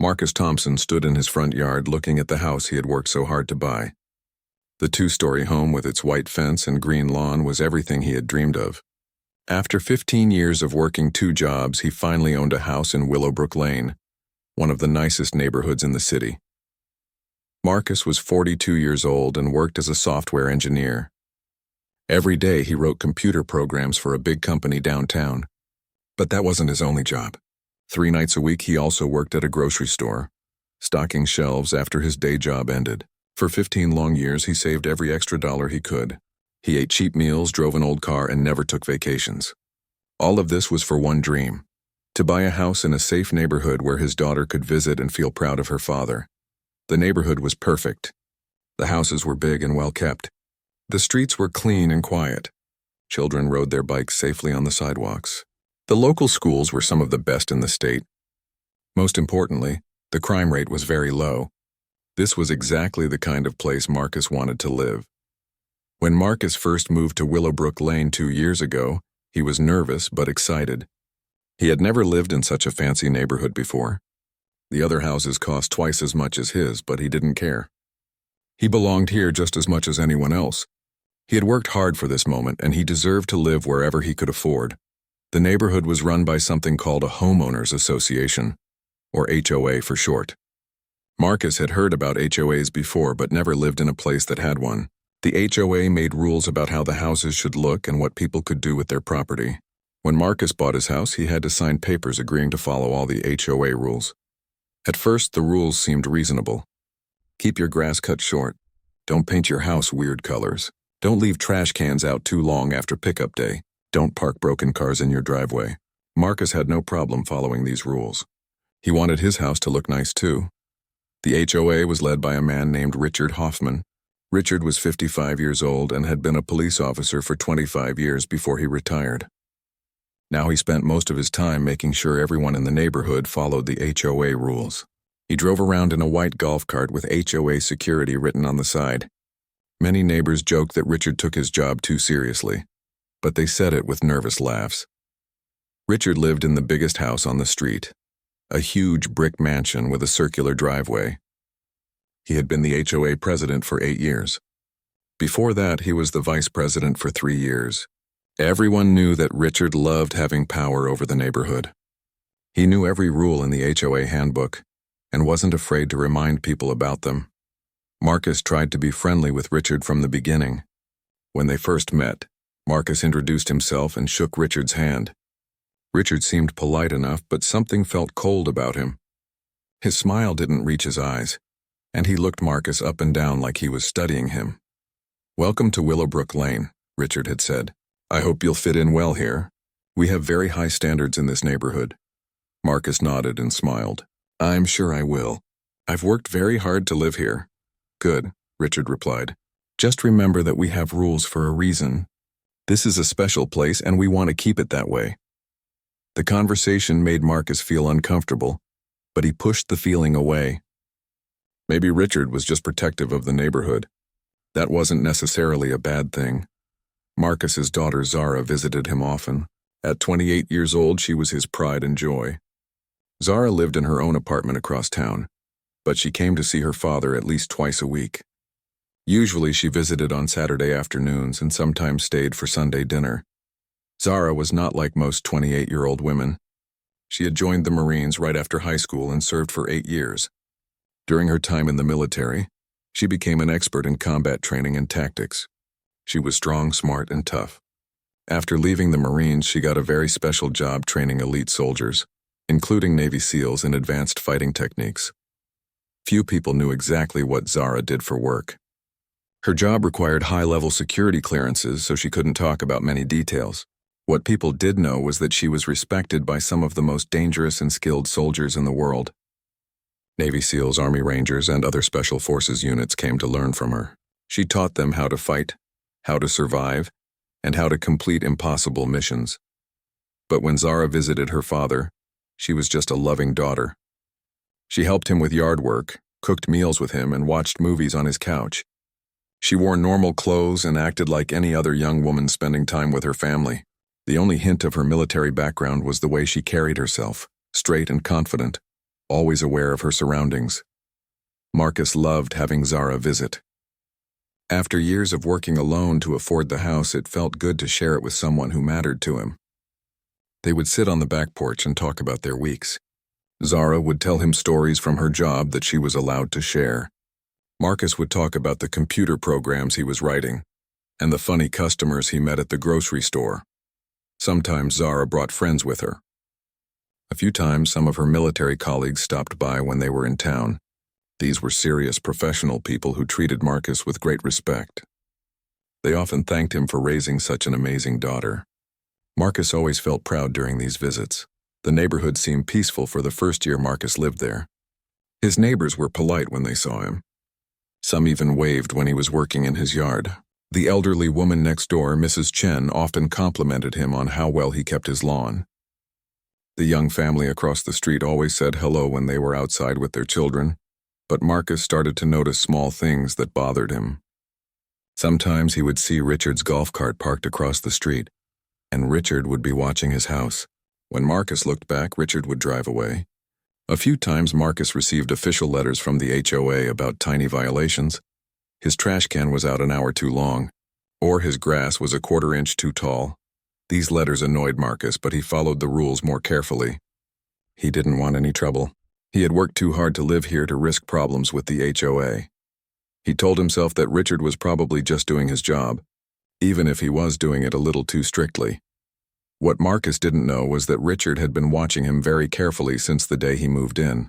Marcus Thompson stood in his front yard looking at the house he had worked so hard to buy. The two-story home with its white fence and green lawn was everything he had dreamed of. After 15 years of working 2 jobs, he finally owned a house in Willowbrook Lane, one of the nicest neighborhoods in the city. Marcus was 42 years old and worked as a software engineer. Every day he wrote computer programs for a big company downtown. But that wasn't his only job. 3 nights a week he also worked at a grocery store, stocking shelves after his day job ended. For 15 long years he saved every extra dollar he could. He ate cheap meals, drove an old car, and never took vacations. All of this was for one dream: to buy a house in a safe neighborhood where his daughter could visit and feel proud of her father. The neighborhood was perfect. The houses were big and well kept. The streets were clean and quiet. Children rode their bikes safely on the sidewalks. The local schools were some of the best in the state. Most importantly, the crime rate was very low. This was exactly the kind of place Marcus wanted to live. When Marcus first moved to Willowbrook Lane 2 years ago, he was nervous but excited. He had never lived in such a fancy neighborhood before. The other houses cost twice as much as his, but he didn't care. He belonged here just as much as anyone else. He had worked hard for this moment, and he deserved to live wherever he could afford. The neighborhood was run by something called a homeowners association, or HOA for short. Marcus had heard about HOAs before but never lived in a place that had one. The HOA made rules about how the houses should look and what people could do with their property. When Marcus bought his house, he had to sign papers agreeing to follow all the HOA rules. At first, the rules seemed reasonable. Keep your grass cut short. Don't paint your house weird colors. Don't leave trash cans out too long after pickup day. Don't park broken cars in your driveway. Marcus had no problem following these rules. He wanted his house to look nice too. The HOA was led by a man named Richard Hoffman. Richard was 55 years old and had been a police officer for 25 years before he retired. Now he spent most of his time making sure everyone in the neighborhood followed the HOA rules. He drove around in a white golf cart with HOA security written on the side. Many neighbors joked that Richard took his job too seriously, but they said it with nervous laughs. Richard lived in the biggest house on the street, a huge brick mansion with a circular driveway. He had been the HOA president for 8 years. Before that, he was the vice president for 3 years. Everyone knew that Richard loved having power over the neighborhood. He knew every rule in the HOA handbook and wasn't afraid to remind people about them. Marcus tried to be friendly with Richard from the beginning. When they first met, Marcus introduced himself and shook Richard's hand. Richard seemed polite enough, but something felt cold about him. His smile didn't reach his eyes, and he looked Marcus up and down like he was studying him. "Welcome to Willowbrook Lane," Richard had said. "I hope you'll fit in well here. We have very high standards in this neighborhood." Marcus nodded and smiled. "I'm sure I will. I've worked very hard to live here." "Good," Richard replied. "Just remember that we have rules for a reason. This is a special place and we want to keep it that way." The conversation made Marcus feel uncomfortable, but he pushed the feeling away. Maybe Richard was just protective of the neighborhood. That wasn't necessarily a bad thing. Marcus's daughter Zara visited him often. At 28 years old, she was his pride and joy. Zara lived in her own apartment across town, but she came to see her father at least twice a week. Usually she visited on Saturday afternoons and sometimes stayed for Sunday dinner. Zara was not like most 28-year-old women. She had joined the Marines right after high school and served for 8 years. During her time in the military, she became an expert in combat training and tactics. She was strong, smart, and tough. After leaving the Marines, she got a very special job training elite soldiers, including Navy SEALs in advanced fighting techniques. Few people knew exactly what Zara did for work. Her job required high-level security clearances, so she couldn't talk about many details. What people did know was that she was respected by some of the most dangerous and skilled soldiers in the world. Navy SEALs, Army Rangers, and other special forces units came to learn from her. She taught them how to fight, how to survive, and how to complete impossible missions. But when Zara visited her father, she was just a loving daughter. She helped him with yard work, cooked meals with him, and watched movies on his couch. She wore normal clothes and acted like any other young woman spending time with her family. The only hint of her military background was the way she carried herself, straight and confident, always aware of her surroundings. Marcus loved having Zara visit. After years of working alone to afford the house, it felt good to share it with someone who mattered to him. They would sit on the back porch and talk about their weeks. Zara would tell him stories from her job that she was allowed to share. Marcus would talk about the computer programs he was writing and the funny customers he met at the grocery store. Sometimes Zara brought friends with her. A few times, some of her military colleagues stopped by when they were in town. These were serious professional people who treated Marcus with great respect. They often thanked him for raising such an amazing daughter. Marcus always felt proud during these visits. The neighborhood seemed peaceful for the first year Marcus lived there. His neighbors were polite when they saw him. Some even waved when he was working in his yard. The elderly woman next door, Mrs. Chen, often complimented him on how well he kept his lawn. The young family across the street always said hello when they were outside with their children, but Marcus started to notice small things that bothered him. Sometimes he would see Richard's golf cart parked across the street, and Richard would be watching his house. When Marcus looked back, Richard would drive away. A few times Marcus received official letters from the HOA about tiny violations. His trash can was out an hour too long, or his grass was a quarter-inch too tall. These letters annoyed Marcus, but he followed the rules more carefully. He didn't want any trouble. He had worked too hard to live here to risk problems with the HOA. He told himself that Richard was probably just doing his job, even if he was doing it a little too strictly. What Marcus didn't know was that Richard had been watching him very carefully since the day he moved in.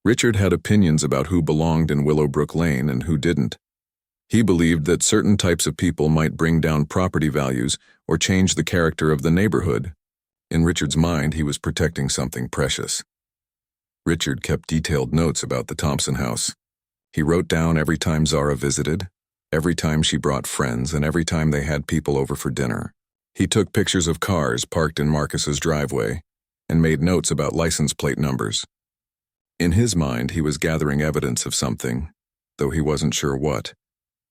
Richard had opinions about who belonged in Willowbrook Lane and who didn't. He believed that certain types of people might bring down property values or change the character of the neighborhood. In Richard's mind, he was protecting something precious. Richard kept detailed notes about the Thompson house. He wrote down every time Zara visited, every time she brought friends, and every time they had people over for dinner. He took pictures of cars parked in Marcus's driveway and made notes about license plate numbers. In his mind, he was gathering evidence of something, though he wasn't sure what.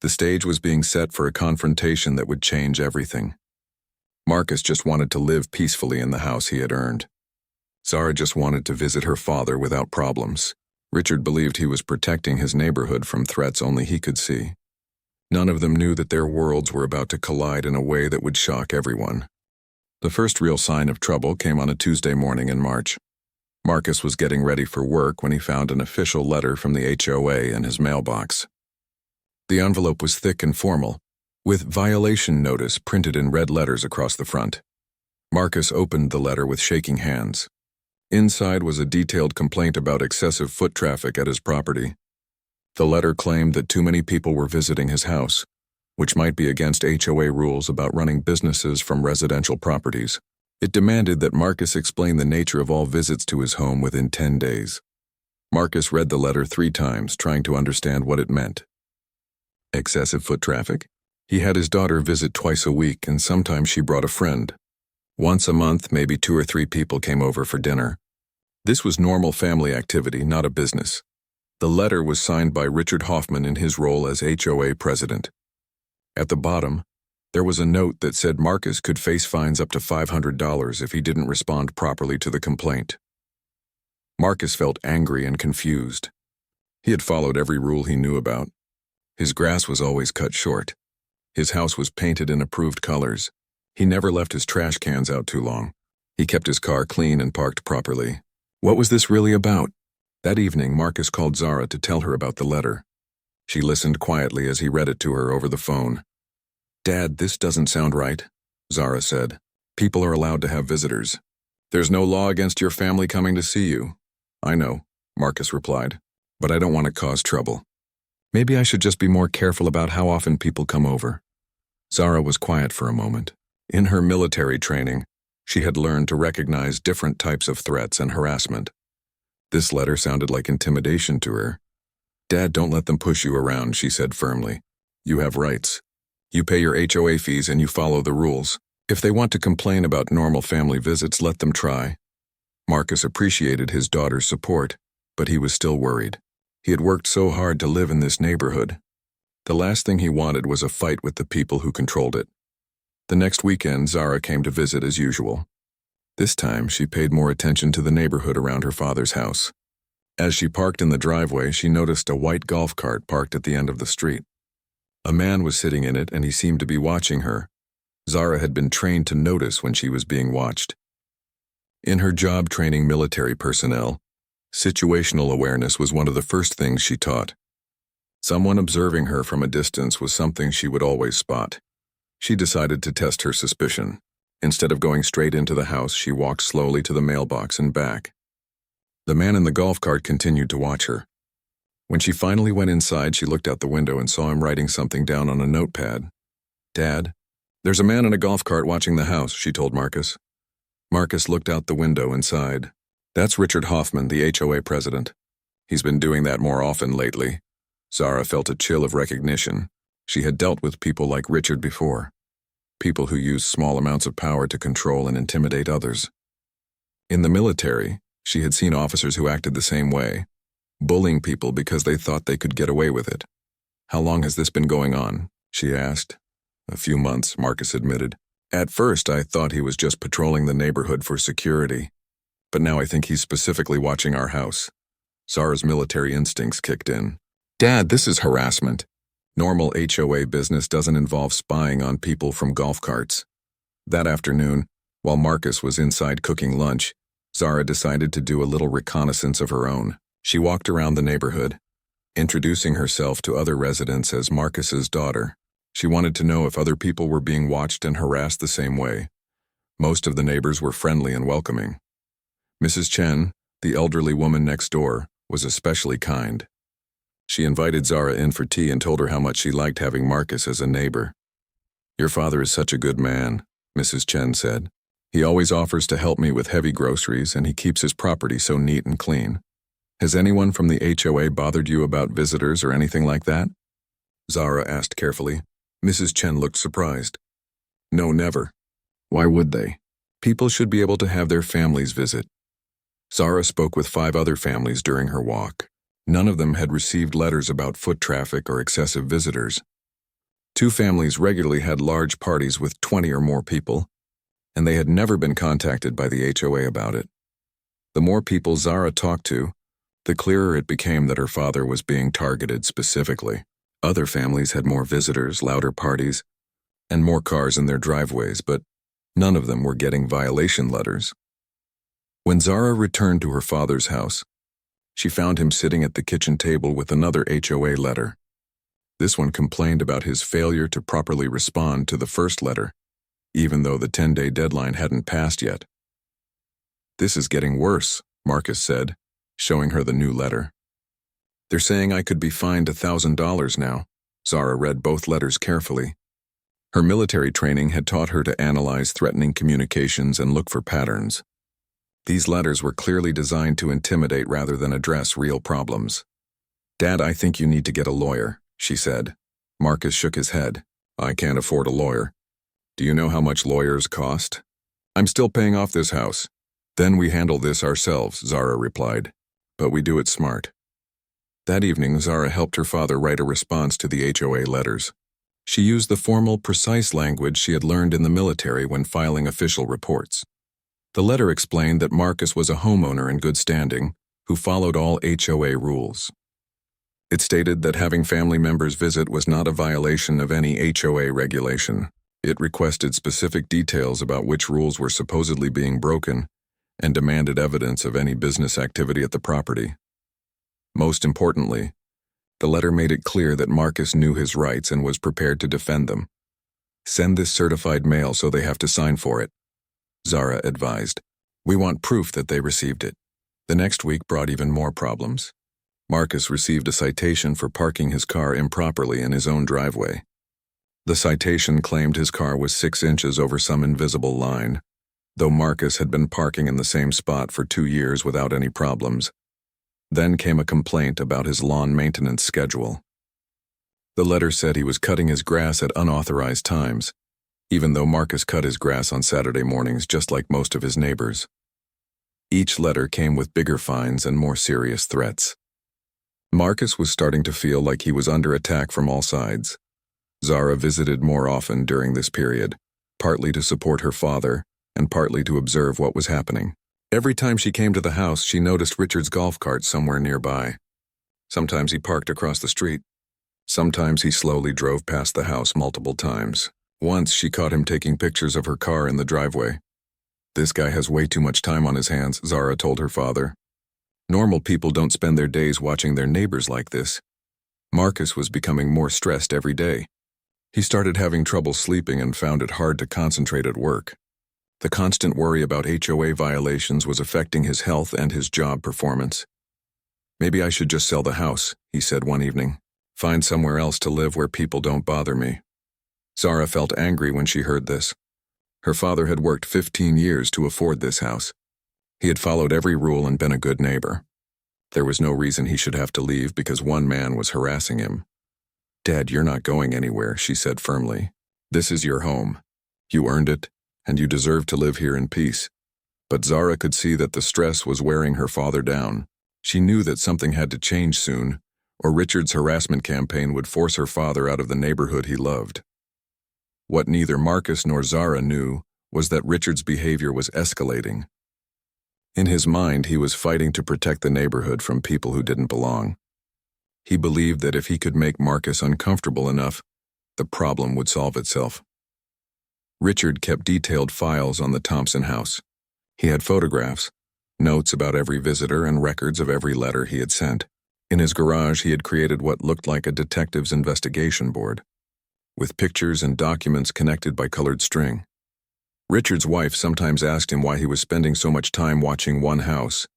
The stage was being set for a confrontation that would change everything. Marcus just wanted to live peacefully in the house he had earned. Zara just wanted to visit her father without problems. Richard believed he was protecting his neighborhood from threats only he could see. None of them knew that their worlds were about to collide in a way that would shock everyone. The first real sign of trouble came on a Tuesday morning in March. Marcus was getting ready for work when he found an official letter from the HOA in his mailbox. The envelope was thick and formal, with violation notice printed in red letters across the front. Marcus opened the letter with shaking hands. Inside was a detailed complaint about excessive foot traffic at his property. The letter claimed that too many people were visiting his house, which might be against HOA rules about running businesses from residential properties. It demanded that Marcus explain the nature of all visits to his home within 10 days. Marcus read the letter 3 times, trying to understand what it meant. Excessive foot traffic? He had his daughter visit twice a week, and sometimes she brought a friend. Once a month, maybe 2 or 3 people came over for dinner. This was normal family activity, not a business. The letter was signed by Richard Hoffman in his role as HOA president. At the bottom, there was a note that said Marcus could face fines up to $500 if he didn't respond properly to the complaint. Marcus felt angry and confused. He had followed every rule he knew about. His grass was always cut short. His house was painted in approved colors. He never left his trash cans out too long. He kept his car clean and parked properly. What was this really about? That evening, Marcus called Zara to tell her about the letter. She listened quietly as he read it to her over the phone. "Dad, this doesn't sound right," Zara said. "People are allowed to have visitors. There's no law against your family coming to see you." "I know," Marcus replied, "but I don't want to cause trouble. Maybe I should just be more careful about how often people come over." Zara was quiet for a moment. In her military training, she had learned to recognize different types of threats and harassment. This letter sounded like intimidation to her. "Dad, don't let them push you around," she said firmly. "You have rights. You pay your HOA fees and you follow the rules. If they want to complain about normal family visits, let them try." Marcus appreciated his daughter's support, but he was still worried. He had worked so hard to live in this neighborhood. The last thing he wanted was a fight with the people who controlled it. The next weekend, Zara came to visit as usual. This time, she paid more attention to the neighborhood around her father's house. As she parked in the driveway, she noticed a white golf cart parked at the end of the street. A man was sitting in it and he seemed to be watching her. Zara had been trained to notice when she was being watched. In her job training military personnel, situational awareness was one of the first things she taught. Someone observing her from a distance was something she would always spot. She decided to test her suspicion. Instead of going straight into the house, she walked slowly to the mailbox and back. The man in the golf cart continued to watch her. When she finally went inside, she looked out the window and saw him writing something down on a notepad. "Dad, there's a man in a golf cart watching the house," she told Marcus. Marcus looked out the window and sighed. "That's Richard Hoffman, the HOA president. He's been doing that more often lately." Zara felt a chill of recognition. She had dealt with people like Richard before. People who used small amounts of power to control and intimidate others. In the military, she had seen officers who acted the same way, bullying people because they thought they could get away with it. "How long has this been going on?" she asked. "A few months," Marcus admitted. "At first, I thought he was just patrolling the neighborhood for security, but now I think he's specifically watching our house." Zara's military instincts kicked in. "Dad, this is harassment. Normal HOA business doesn't involve spying on people from golf carts." That afternoon, while Marcus was inside cooking lunch, Zara decided to do a little reconnaissance of her own. She walked around the neighborhood, introducing herself to other residents as Marcus's daughter. She wanted to know if other people were being watched and harassed the same way. Most of the neighbors were friendly and welcoming. Mrs. Chen, the elderly woman next door, was especially kind. She invited Zara in for tea and told her how much she liked having Marcus as a neighbor. "Your father is such a good man," Mrs. Chen said. "He always offers to help me with heavy groceries, and he keeps his property so neat and clean. Has anyone from the HOA bothered you about visitors or anything like that?" Zara asked carefully. Mrs. Chen looked surprised. "No, never. Why would they? People should be able to have their families visit." Zara spoke with 5 other families during her walk. None of them had received letters about foot traffic or excessive visitors. 2 families regularly had large parties with 20 or more people, and they had never been contacted by the HOA about it. The more people Zara talked to, the clearer it became that her father was being targeted specifically. Other families had more visitors, louder parties, and more cars in their driveways, but none of them were getting violation letters. When Zara returned to her father's house, she found him sitting at the kitchen table with another HOA letter. This one complained about his failure to properly respond to the first letter, even though the 10-day deadline hadn't passed yet. "This is getting worse," Marcus said, showing her the new letter. "They're saying I could be fined $1,000 now." Zara read both letters carefully. Her military training had taught her to analyze threatening communications and look for patterns. These letters were clearly designed to intimidate rather than address real problems. "Dad, I think you need to get a lawyer," she said. Marcus shook his head. "I can't afford a lawyer." "Do you know how much lawyers cost?" "I'm still paying off this house." "Then we handle this ourselves," Zara replied. "But we do it smart." That evening, Zara helped her father write a response to the HOA letters. She used the formal, precise language she had learned in the military when filing official reports. The letter explained that Marcus was a homeowner in good standing, who followed all HOA rules. It stated that having family members visit was not a violation of any HOA regulation. It requested specific details about which rules were supposedly being broken and demanded evidence of any business activity at the property. Most importantly, the letter made it clear that Marcus knew his rights and was prepared to defend them. "Send this certified mail so they have to sign for it," Zara advised. "We want proof that they received it." The next week brought even more problems. Marcus received a citation for parking his car improperly in his own driveway. The citation claimed his car was 6 inches over some invisible line, though Marcus had been parking in the same spot for 2 years without any problems. Then came a complaint about his lawn maintenance schedule. The letter said he was cutting his grass at unauthorized times, even though Marcus cut his grass on Saturday mornings just like most of his neighbors. Each letter came with bigger fines and more serious threats. Marcus was starting to feel like he was under attack from all sides. Zara visited more often during this period, partly to support her father and partly to observe what was happening. Every time she came to the house, she noticed Richard's golf cart somewhere nearby. Sometimes he parked across the street. Sometimes he slowly drove past the house multiple times. Once she caught him taking pictures of her car in the driveway. "This guy has way too much time on his hands," Zara told her father. "Normal people don't spend their days watching their neighbors like this." Marcus was becoming more stressed every day. He started having trouble sleeping and found it hard to concentrate at work. The constant worry about HOA violations was affecting his health and his job performance. "Maybe I should just sell the house," he said one evening. "Find somewhere else to live where people don't bother me." Zara felt angry when she heard this. Her father had worked 15 years to afford this house. He had followed every rule and been a good neighbor. There was no reason he should have to leave because one man was harassing him. "Dad, you're not going anywhere," she said firmly. "This is your home. You earned it, and you deserve to live here in peace." But Zara could see that the stress was wearing her father down. She knew that something had to change soon, or Richard's harassment campaign would force her father out of the neighborhood he loved. What neither Marcus nor Zara knew was that Richard's behavior was escalating. In his mind, he was fighting to protect the neighborhood from people who didn't belong. He believed that if he could make Marcus uncomfortable enough, the problem would solve itself. Richard kept detailed files on the Thompson house. He had photographs, notes about every visitor, and records of every letter he had sent. In his garage, he had created what looked like a detective's investigation board, with pictures and documents connected by colored string. Richard's wife sometimes asked him why he was spending so much time watching one house,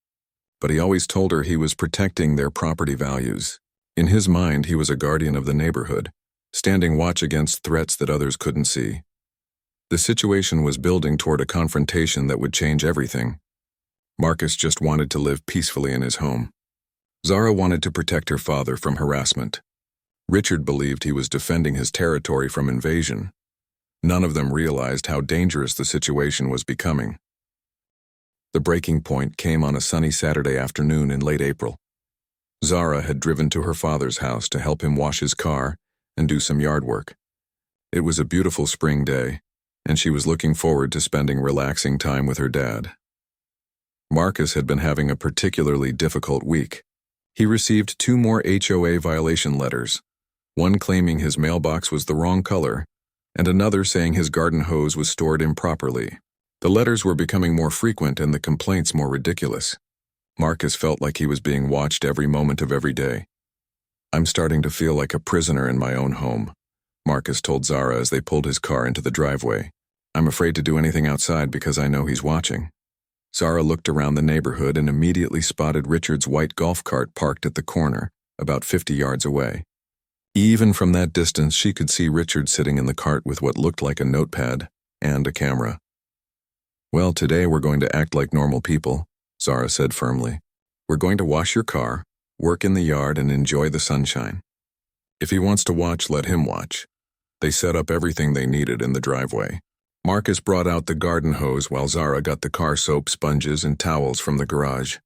but he always told her he was protecting their property values. In his mind, he was a guardian of the neighborhood, standing watch against threats that others couldn't see. The situation was building toward a confrontation that would change everything. Marcus just wanted to live peacefully in his home. Zara wanted to protect her father from harassment. Richard believed he was defending his territory from invasion. None of them realized how dangerous the situation was becoming. The breaking point came on a sunny Saturday afternoon in late April. Zara had driven to her father's house to help him wash his car and do some yard work. It was a beautiful spring day, and she was looking forward to spending relaxing time with her dad. Marcus had been having a particularly difficult week. He received 2 more HOA violation letters, one claiming his mailbox was the wrong color, and another saying his garden hose was stored improperly. The letters were becoming more frequent and the complaints more ridiculous. Marcus felt like he was being watched every moment of every day. "I'm starting to feel like a prisoner in my own home," Marcus told Zara as they pulled his car into the driveway. "I'm afraid to do anything outside because I know he's watching." Zara looked around the neighborhood and immediately spotted Richard's white golf cart parked at the corner, about 50 yards away. Even from that distance, she could see Richard sitting in the cart with what looked like a notepad and a camera. "Well, today we're going to act like normal people," Zara said firmly. "We're going to wash your car, work in the yard, and enjoy the sunshine. If he wants to watch, let him watch." They set up everything they needed in the driveway. Marcus brought out the garden hose while Zara got the car soap, sponges, and towels from the garage.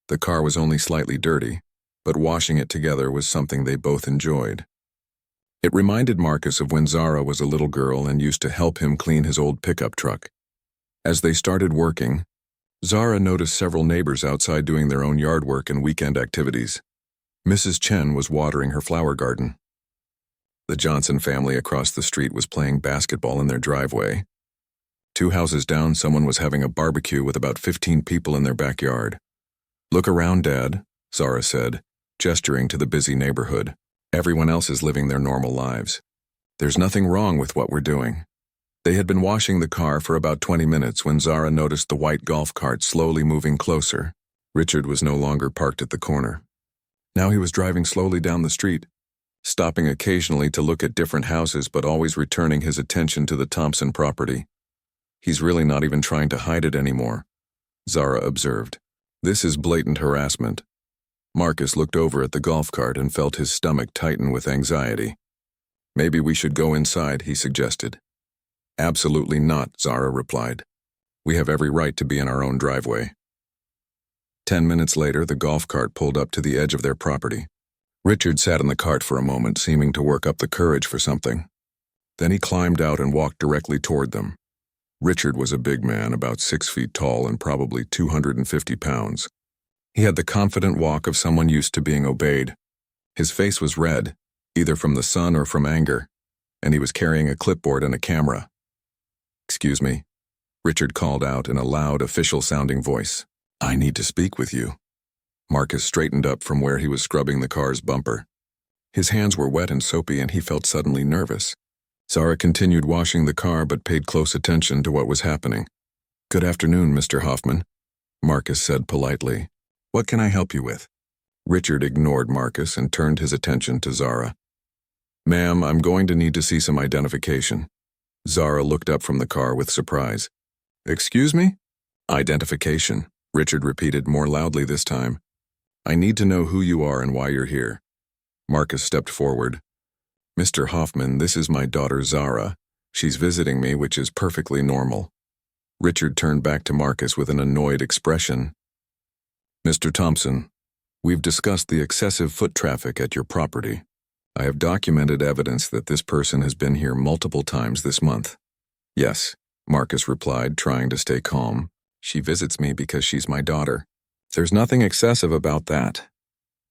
The car was only slightly dirty, but washing it together was something they both enjoyed. It reminded Marcus of when Zara was a little girl and used to help him clean his old pickup truck. As they started working, Zara noticed several neighbors outside doing their own yard work and weekend activities. Mrs. Chen was watering her flower garden. The Johnson family across the street was playing basketball in their driveway. 2 houses down, someone was having a barbecue with about 15 people in their backyard. "Look around, Dad," Zara said, gesturing to the busy neighborhood. "Everyone else is living their normal lives. There's nothing wrong with what we're doing." They had been washing the car for about 20 minutes when Zara noticed the white golf cart slowly moving closer. Richard was no longer parked at the corner. Now he was driving slowly down the street, stopping occasionally to look at different houses but always returning his attention to the Thompson property. "He's really not even trying to hide it anymore," Zara observed. "This is blatant harassment." Marcus looked over at the golf cart and felt his stomach tighten with anxiety. "Maybe we should go inside," he suggested. "Absolutely not," Zara replied. "We have every right to be in our own driveway." 10 minutes later, the golf cart pulled up to the edge of their property. Richard sat in the cart for a moment, seeming to work up the courage for something. Then he climbed out and walked directly toward them. Richard was a big man, about 6 feet tall and probably 250 pounds. He had the confident walk of someone used to being obeyed. His face was red, either from the sun or from anger, and he was carrying a clipboard and a camera. "Excuse me," Richard called out in a loud, official-sounding voice. "I need to speak with you." Marcus straightened up from where he was scrubbing the car's bumper. His hands were wet and soapy, and he felt suddenly nervous. Zara continued washing the car but paid close attention to what was happening. "Good afternoon, Mr. Hoffman," Marcus said politely. "What can I help you with?" Richard ignored Marcus and turned his attention to Zara. "Ma'am, I'm going to need to see some identification." Zara looked up from the car with surprise. "Excuse me?" "Identification," Richard repeated more loudly this time. "I need to know who you are and why you're here." Marcus stepped forward. "Mr. Hoffman, this is my daughter Zara. She's visiting me, which is perfectly normal." Richard turned back to Marcus with an annoyed expression. "Mr. Thompson, we've discussed the excessive foot traffic at your property. I have documented evidence that this person has been here multiple times this month." "Yes," Marcus replied, trying to stay calm. "She visits me because she's my daughter. There's nothing excessive about that."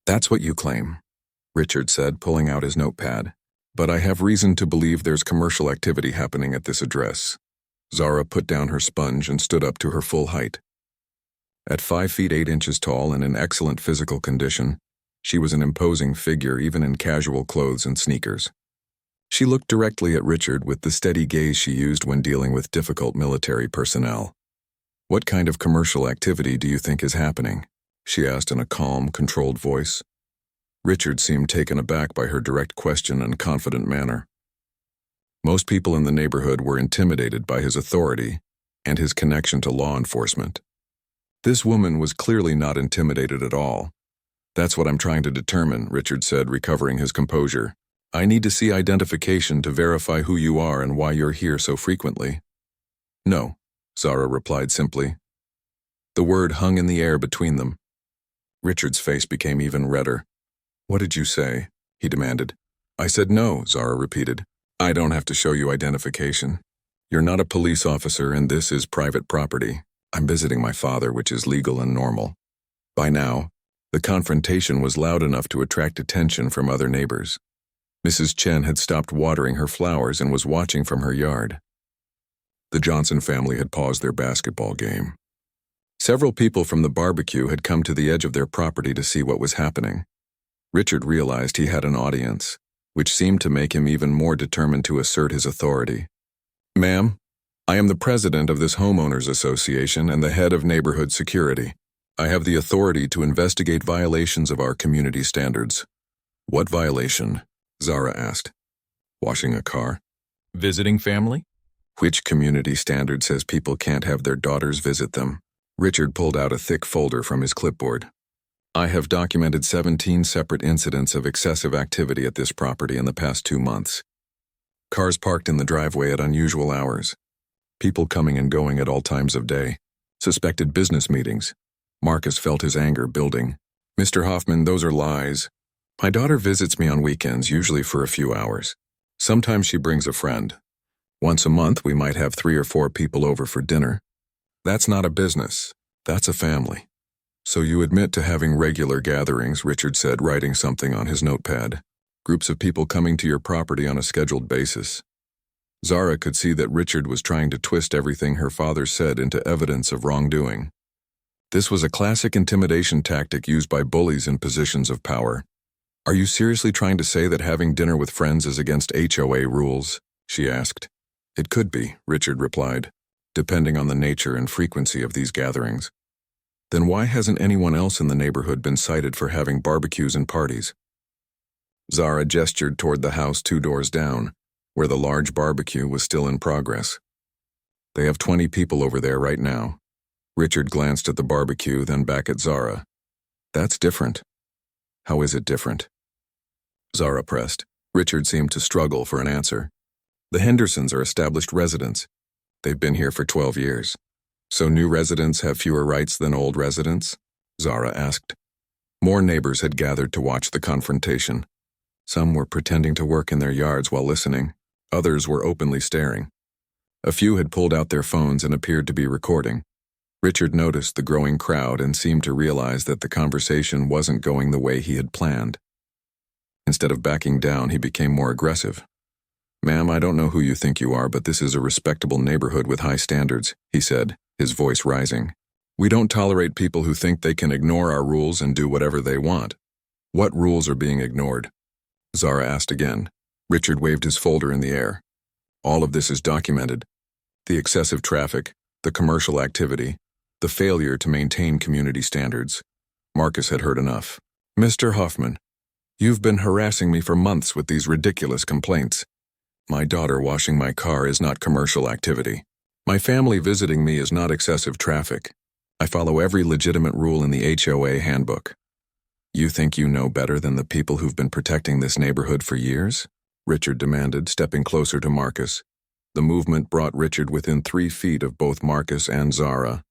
"That's what you claim," Richard said, pulling out his notepad. "But I have reason to believe there's commercial activity happening at this address." Zara put down her sponge and stood up to her full height. At 5 feet 8 inches tall and in excellent physical condition, she was an imposing figure even in casual clothes and sneakers. She looked directly at Richard with the steady gaze she used when dealing with difficult military personnel. "What kind of commercial activity do you think is happening?" she asked in a calm, controlled voice. Richard seemed taken aback by her direct question and confident manner. Most people in the neighborhood were intimidated by his authority and his connection to law enforcement. This woman was clearly not intimidated at all. "That's what I'm trying to determine," Richard said, recovering his composure. "I need to see identification to verify who you are and why you're here so frequently." "No," Zara replied simply. The word hung in the air between them. Richard's face became even redder. "What did you say?" he demanded. "I said no," Zara repeated. "I don't have to show you identification. You're not a police officer and this is private property. I'm visiting my father, which is legal and normal." By now, the confrontation was loud enough to attract attention from other neighbors. Mrs. Chen had stopped watering her flowers and was watching from her yard. The Johnson family had paused their basketball game. Several people from the barbecue had come to the edge of their property to see what was happening. Richard realized he had an audience, which seemed to make him even more determined to assert his authority. "Ma'am, I am the president of this homeowners association and the head of neighborhood security. I have the authority to investigate violations of our community standards." "What violation?" Zara asked. "Washing a car?" "Visiting family?" "Which community standard says people can't have their daughters visit them?" Richard pulled out a thick folder from his clipboard. "I have documented 17 separate incidents of excessive activity at this property in the past 2 months. Cars parked in the driveway at unusual hours. People coming and going at all times of day. Suspected business meetings." Marcus felt his anger building. "Mr. Hoffman, those are lies. My daughter visits me on weekends, usually for a few hours. Sometimes she brings a friend. Once a month, we might have 3 or 4 people over for dinner. That's not a business. That's a family." "So you admit to having regular gatherings," Richard said, writing something on his notepad. "Groups of people coming to your property on a scheduled basis." Zara could see that Richard was trying to twist everything her father said into evidence of wrongdoing. This was a classic intimidation tactic used by bullies in positions of power. "Are you seriously trying to say that having dinner with friends is against HOA rules?" she asked. "It could be," Richard replied, "depending on the nature and frequency of these gatherings." "Then why hasn't anyone else in the neighborhood been cited for having barbecues and parties?" Zara gestured toward the house 2 doors down, where the large barbecue was still in progress. "They have 20 people over there right now." Richard glanced at the barbecue, then back at Zara. "That's different." "How is it different?" Zara pressed. Richard seemed to struggle for an answer. "The Hendersons are established residents. They've been here for 12 years. So new residents have fewer rights than old residents?" Zara asked. More neighbors had gathered to watch the confrontation. Some were pretending to work in their yards while listening. Others were openly staring. A few had pulled out their phones and appeared to be recording. Richard noticed the growing crowd and seemed to realize that the conversation wasn't going the way he had planned. Instead of backing down, he became more aggressive. "Ma'am, I don't know who you think you are, but this is a respectable neighborhood with high standards," he said, his voice rising. "We don't tolerate people who think they can ignore our rules and do whatever they want." "What rules are being ignored?" Zara asked again. Richard waved his folder in the air. "All of this is documented. The excessive traffic, the commercial activity, the failure to maintain community standards." Marcus had heard enough. "Mr. Hoffman, you've been harassing me for months with these ridiculous complaints. My daughter washing my car is not commercial activity. My family visiting me is not excessive traffic. I follow every legitimate rule in the HOA handbook. You think you know better than the people who've been protecting this neighborhood for years?" Richard demanded, stepping closer to Marcus. The movement brought Richard within 3 feet of both Marcus and Zara.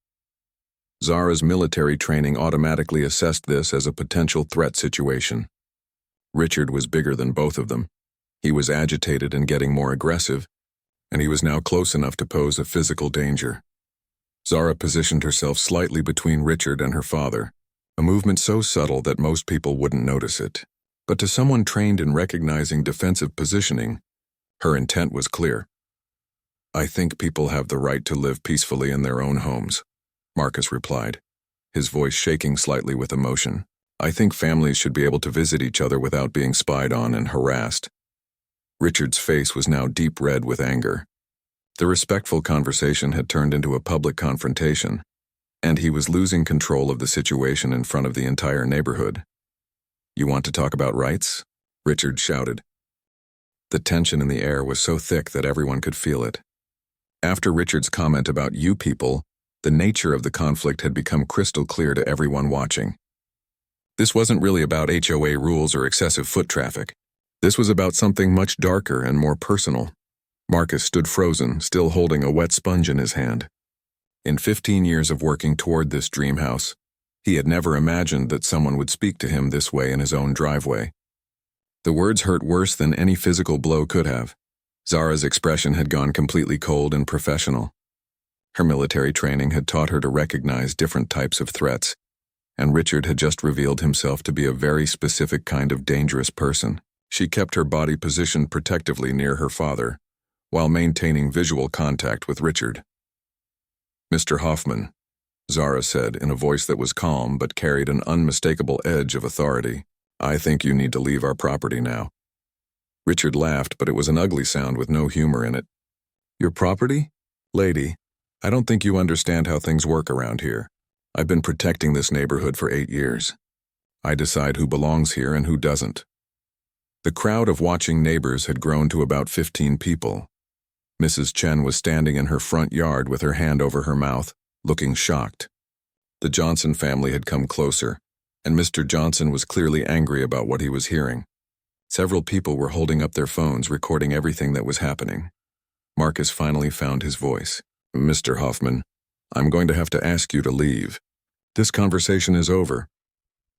Zara's military training automatically assessed this as a potential threat situation. Richard was bigger than both of them. He was agitated and getting more aggressive, and he was now close enough to pose a physical danger. Zara positioned herself slightly between Richard and her father, a movement so subtle that most people wouldn't notice it. But to someone trained in recognizing defensive positioning, her intent was clear. "I think people have the right to live peacefully in their own homes," Marcus replied, his voice shaking slightly with emotion. "I think families should be able to visit each other without being spied on and harassed." Richard's face was now deep red with anger. The respectful conversation had turned into a public confrontation, and he was losing control of the situation in front of the entire neighborhood. "You want to talk about rights?" Richard shouted. The tension in the air was so thick that everyone could feel it. After Richard's comment about "you people," the nature of the conflict had become crystal clear to everyone watching. This wasn't really about HOA rules or excessive foot traffic. This was about something much darker and more personal. Marcus stood frozen, still holding a wet sponge in his hand. In 15 years of working toward this dream house, he had never imagined that someone would speak to him this way in his own driveway. The words hurt worse than any physical blow could have. Zara's expression had gone completely cold and professional. Her military training had taught her to recognize different types of threats, and Richard had just revealed himself to be a very specific kind of dangerous person. She kept her body positioned protectively near her father, while maintaining visual contact with Richard. "Mr. Hoffman," Zara said in a voice that was calm but carried an unmistakable edge of authority, "I think you need to leave our property now." Richard laughed, but it was an ugly sound with no humor in it. "Your property? Lady, I don't think you understand how things work around here. I've been protecting this neighborhood for 8 years. I decide who belongs here and who doesn't." The crowd of watching neighbors had grown to about 15 people. Mrs. Chen was standing in her front yard with her hand over her mouth, looking shocked. The Johnson family had come closer, and Mr. Johnson was clearly angry about what he was hearing. Several people were holding up their phones, recording everything that was happening. Marcus finally found his voice. "Mr. Hoffman, I'm going to have to ask you to leave. This conversation is over."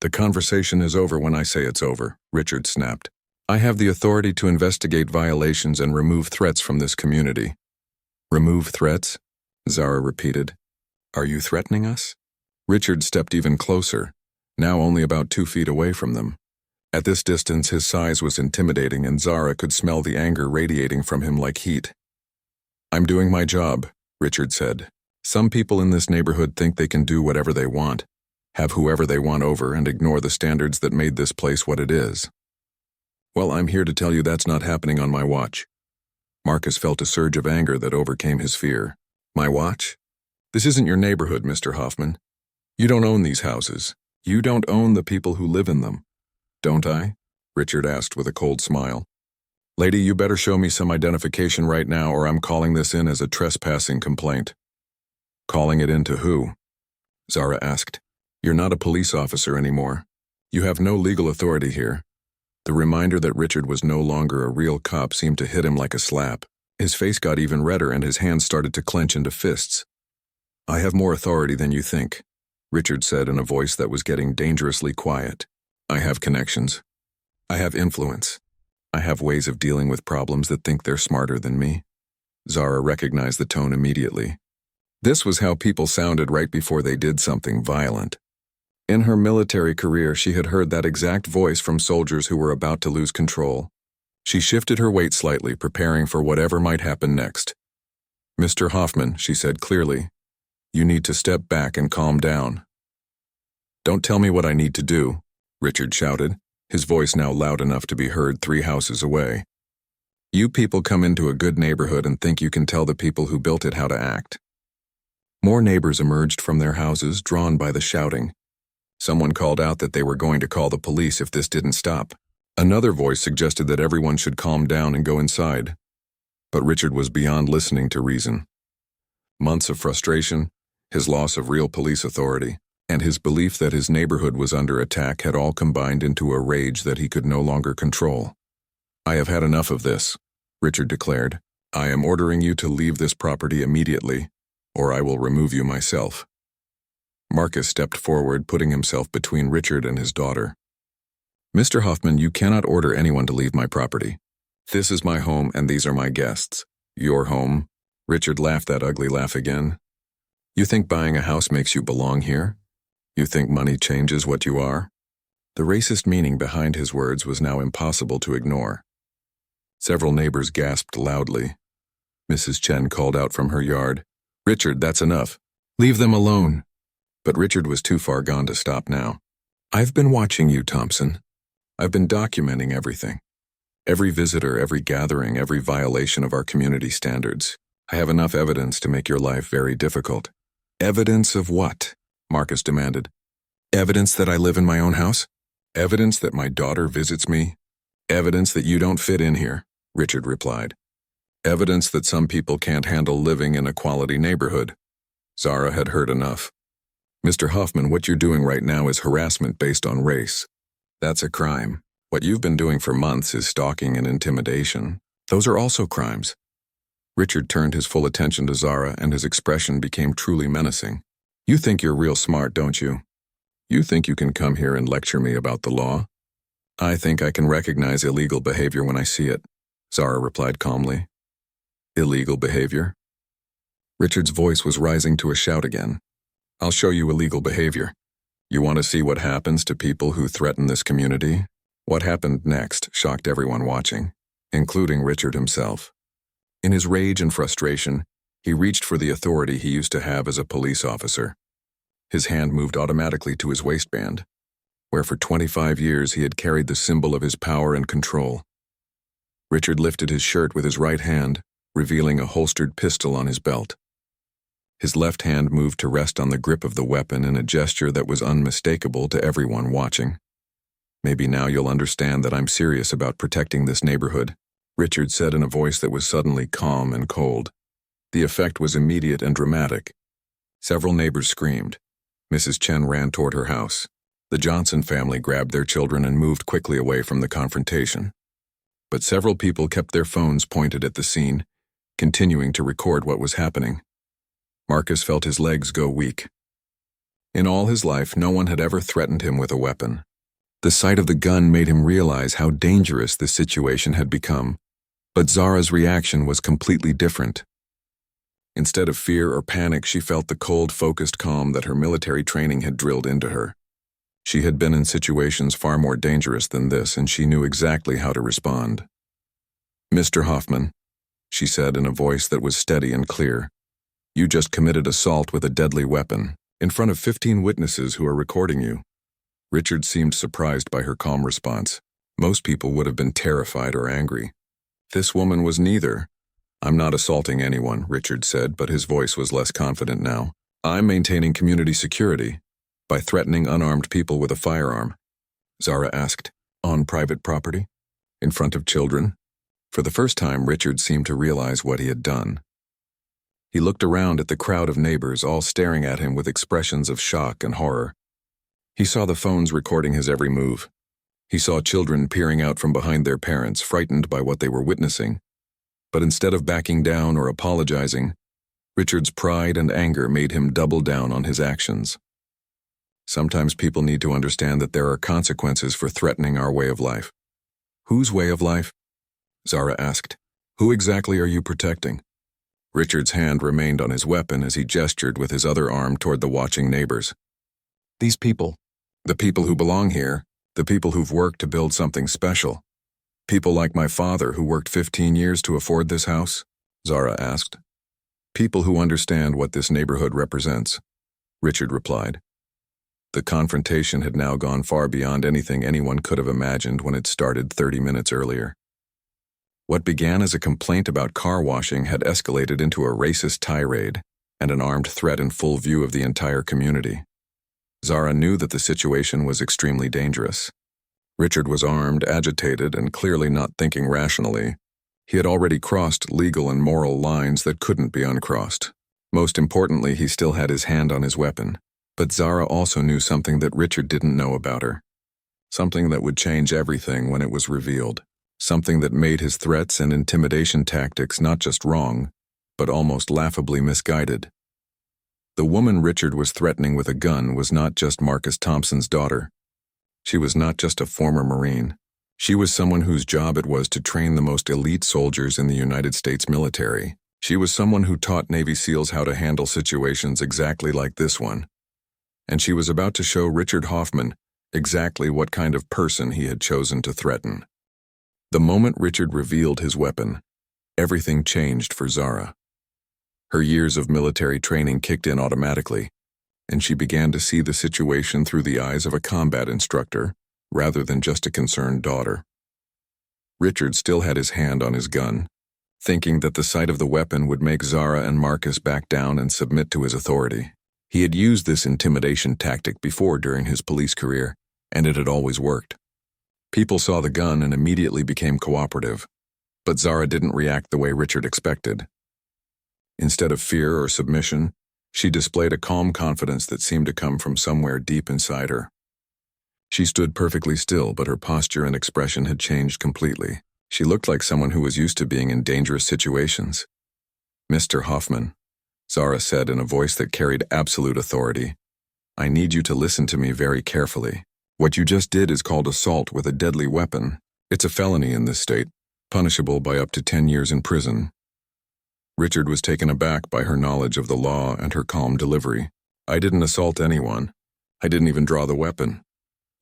"The conversation is over when I say it's over," Richard snapped. "I have the authority to investigate violations and remove threats from this community." "Remove threats?" Zara repeated. "Are you threatening us?" Richard stepped even closer, now only about 2 feet away from them. At this distance, his size was intimidating, and Zara could smell the anger radiating from him like heat. "I'm doing my job," Richard said. "Some people in this neighborhood think they can do whatever they want, have whoever they want over, and ignore the standards that made this place what it is. Well, I'm here to tell you that's not happening on my watch." Marcus felt a surge of anger that overcame his fear. "My watch? This isn't your neighborhood, Mr. Hoffman. You don't own these houses. You don't own the people who live in them." "Don't I?" Richard asked with a cold smile. "Lady, you better show me some identification right now, or I'm calling this in as a trespassing complaint." "Calling it in to who?" Zara asked. "You're not a police officer anymore. You have no legal authority here." The reminder that Richard was no longer a real cop seemed to hit him like a slap. His face got even redder and his hands started to clench into fists. "I have more authority than you think," Richard said in a voice that was getting dangerously quiet. "I have connections. I have influence. I have ways of dealing with problems that think they're smarter than me. Zara recognized the tone immediately. This was how people sounded right before they did something violent. In her military career, she had heard that exact voice from soldiers who were about to lose control. She shifted her weight slightly, preparing for whatever might happen next. "Mr. Hoffman," she said clearly, "you need to step back and calm down." "Don't tell me what I need to do," Richard shouted, his voice now loud enough to be heard 3 houses away. "You people come into a good neighborhood and think you can tell the people who built it how to act." More neighbors emerged from their houses, drawn by the shouting. Someone called out that they were going to call the police if this didn't stop. Another voice suggested that everyone should calm down and go inside. But Richard was beyond listening to reason. Months of frustration, his loss of real police authority, and his belief that his neighborhood was under attack had all combined into a rage that he could no longer control. "I have had enough of this," Richard declared. "I am ordering you to leave this property immediately, or I will remove you myself." Marcus stepped forward, putting himself between Richard and his daughter. "Mr. Hoffman, you cannot order anyone to leave my property. This is my home and these are my guests. Your home." Richard laughed that ugly laugh again. "You think buying a house makes you belong here? You think money changes what you are?" The racist meaning behind his words was now impossible to ignore. Several neighbors gasped loudly. Mrs. Chen called out from her yard, "Richard, that's enough. Leave them alone." But Richard was too far gone to stop now. "I've been watching you, Thompson. I've been documenting everything. Every visitor, every gathering, every violation of our community standards. I have enough evidence to make your life very difficult." "Evidence of what?" Marcus demanded. "Evidence that I live in my own house? Evidence that my daughter visits me? Evidence that you don't fit in here," Richard replied. "Evidence that some people can't handle living in a quality neighborhood." Zara had heard enough. "Mr. Hoffman, what you're doing right now is harassment based on race. That's a crime. What you've been doing for months is stalking and intimidation. Those are also crimes." Richard turned his full attention to Zara, and his expression became truly menacing. "You think you're real smart, don't you? You think you can come here and lecture me about the law? I think I can recognize illegal behavior when I see it," Zara replied calmly. "Illegal behavior?" Richard's voice was rising to a shout again. "I'll show you illegal behavior. You want to see what happens to people who threaten this community?" What happened next shocked everyone watching, including Richard himself. In his rage and frustration, he reached for the authority he used to have as a police officer. His hand moved automatically to his waistband, where for 25 years he had carried the symbol of his power and control. Richard lifted his shirt with his right hand, revealing a holstered pistol on his belt. His left hand moved to rest on the grip of the weapon in a gesture that was unmistakable to everyone watching. "Maybe now you'll understand that I'm serious about protecting this neighborhood," Richard said in a voice that was suddenly calm and cold. The effect was immediate and dramatic. Several neighbors screamed. Mrs. Chen ran toward her house. The Johnson family grabbed their children and moved quickly away from the confrontation. But several people kept their phones pointed at the scene, continuing to record what was happening. Marcus felt his legs go weak. In all his life, no one had ever threatened him with a weapon. The sight of the gun made him realize how dangerous the situation had become, but Zara's reaction was completely different. Instead of fear or panic, she felt the cold, focused calm that her military training had drilled into her. She had been in situations far more dangerous than this, and she knew exactly how to respond. "Mr. Hoffman," she said in a voice that was steady and clear, "you just committed assault with a deadly weapon, in front of 15 witnesses who are recording you." Richard seemed surprised by her calm response. Most people would have been terrified or angry. This woman was neither. "I'm not assaulting anyone," Richard said, but his voice was less confident now. "I'm maintaining community security by threatening unarmed people with a firearm." Zara asked, "On private property? In front of children?" For the first time, Richard seemed to realize what he had done. He looked around at the crowd of neighbors, all staring at him with expressions of shock and horror. He saw the phones recording his every move. He saw children peering out from behind their parents, frightened by what they were witnessing. But instead of backing down or apologizing, Richard's pride and anger made him double down on his actions. Sometimes people need to understand that there are consequences for threatening our way of life. "Whose way of life?" Zara asked. "Who exactly are you protecting?" Richard's hand remained on his weapon as he gestured with his other arm toward the watching neighbors. These people. The people who belong here. The people who've worked to build something special. People like my father who worked 15 years to afford this house? Zara asked. People who understand what this neighborhood represents, Richard replied. The confrontation had now gone far beyond anything anyone could have imagined when it started 30 minutes earlier. What began as a complaint about car washing had escalated into a racist tirade and an armed threat in full view of the entire community. Zara knew that the situation was extremely dangerous. Richard was armed, agitated, and clearly not thinking rationally. He had already crossed legal and moral lines that couldn't be uncrossed. Most importantly, he still had his hand on his weapon. But Zara also knew something that Richard didn't know about her. Something that would change everything when it was revealed. Something that made his threats and intimidation tactics not just wrong, but almost laughably misguided. The woman Richard was threatening with a gun was not just Marcus Thompson's daughter. She was not just a former Marine. She was someone whose job it was to train the most elite soldiers in the United States military. She was someone who taught Navy SEALs how to handle situations exactly like this one. And she was about to show Richard Hoffman exactly what kind of person he had chosen to threaten. The moment Richard revealed his weapon, everything changed for Zara. Her years of military training kicked in automatically, and she began to see the situation through the eyes of a combat instructor rather than just a concerned daughter. Richard still had his hand on his gun, thinking that the sight of the weapon would make Zara and Marcus back down and submit to his authority. He had used this intimidation tactic before during his police career, and it had always worked. People saw the gun and immediately became cooperative, but Zara didn't react the way Richard expected. Instead of fear or submission, she displayed a calm confidence that seemed to come from somewhere deep inside her. She stood perfectly still, but her posture and expression had changed completely. She looked like someone who was used to being in dangerous situations. "Mr. Hoffman," Zara said in a voice that carried absolute authority, "I need you to listen to me very carefully. What you just did is called assault with a deadly weapon. It's a felony in this state, punishable by up to 10 years in prison." Richard was taken aback by her knowledge of the law and her calm delivery. "I didn't assault anyone. I didn't even draw the weapon."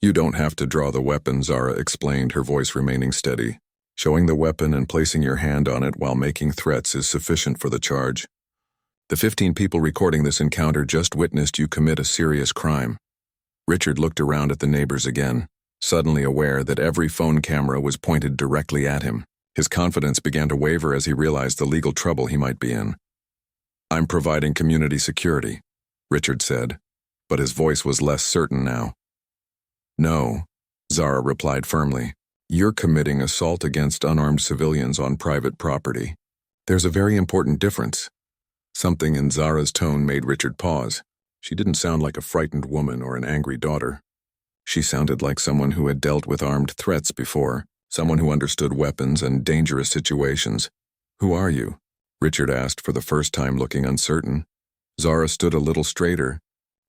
"You don't have to draw the weapon," Zara explained, her voice remaining steady. "Showing the weapon and placing your hand on it while making threats is sufficient for the charge. The 15 people recording this encounter just witnessed you commit a serious crime." Richard looked around at the neighbors again, suddenly aware that every phone camera was pointed directly at him. His confidence began to waver as he realized the legal trouble he might be in. "I'm providing community security," Richard said, but his voice was less certain now. "No," Zara replied firmly. "You're committing assault against unarmed civilians on private property. There's a very important difference." Something in Zara's tone made Richard pause. She didn't sound like a frightened woman or an angry daughter. She sounded like someone who had dealt with armed threats before, someone who understood weapons and dangerous situations. "Who are you?" Richard asked, for the first time looking uncertain. Zara stood a little straighter,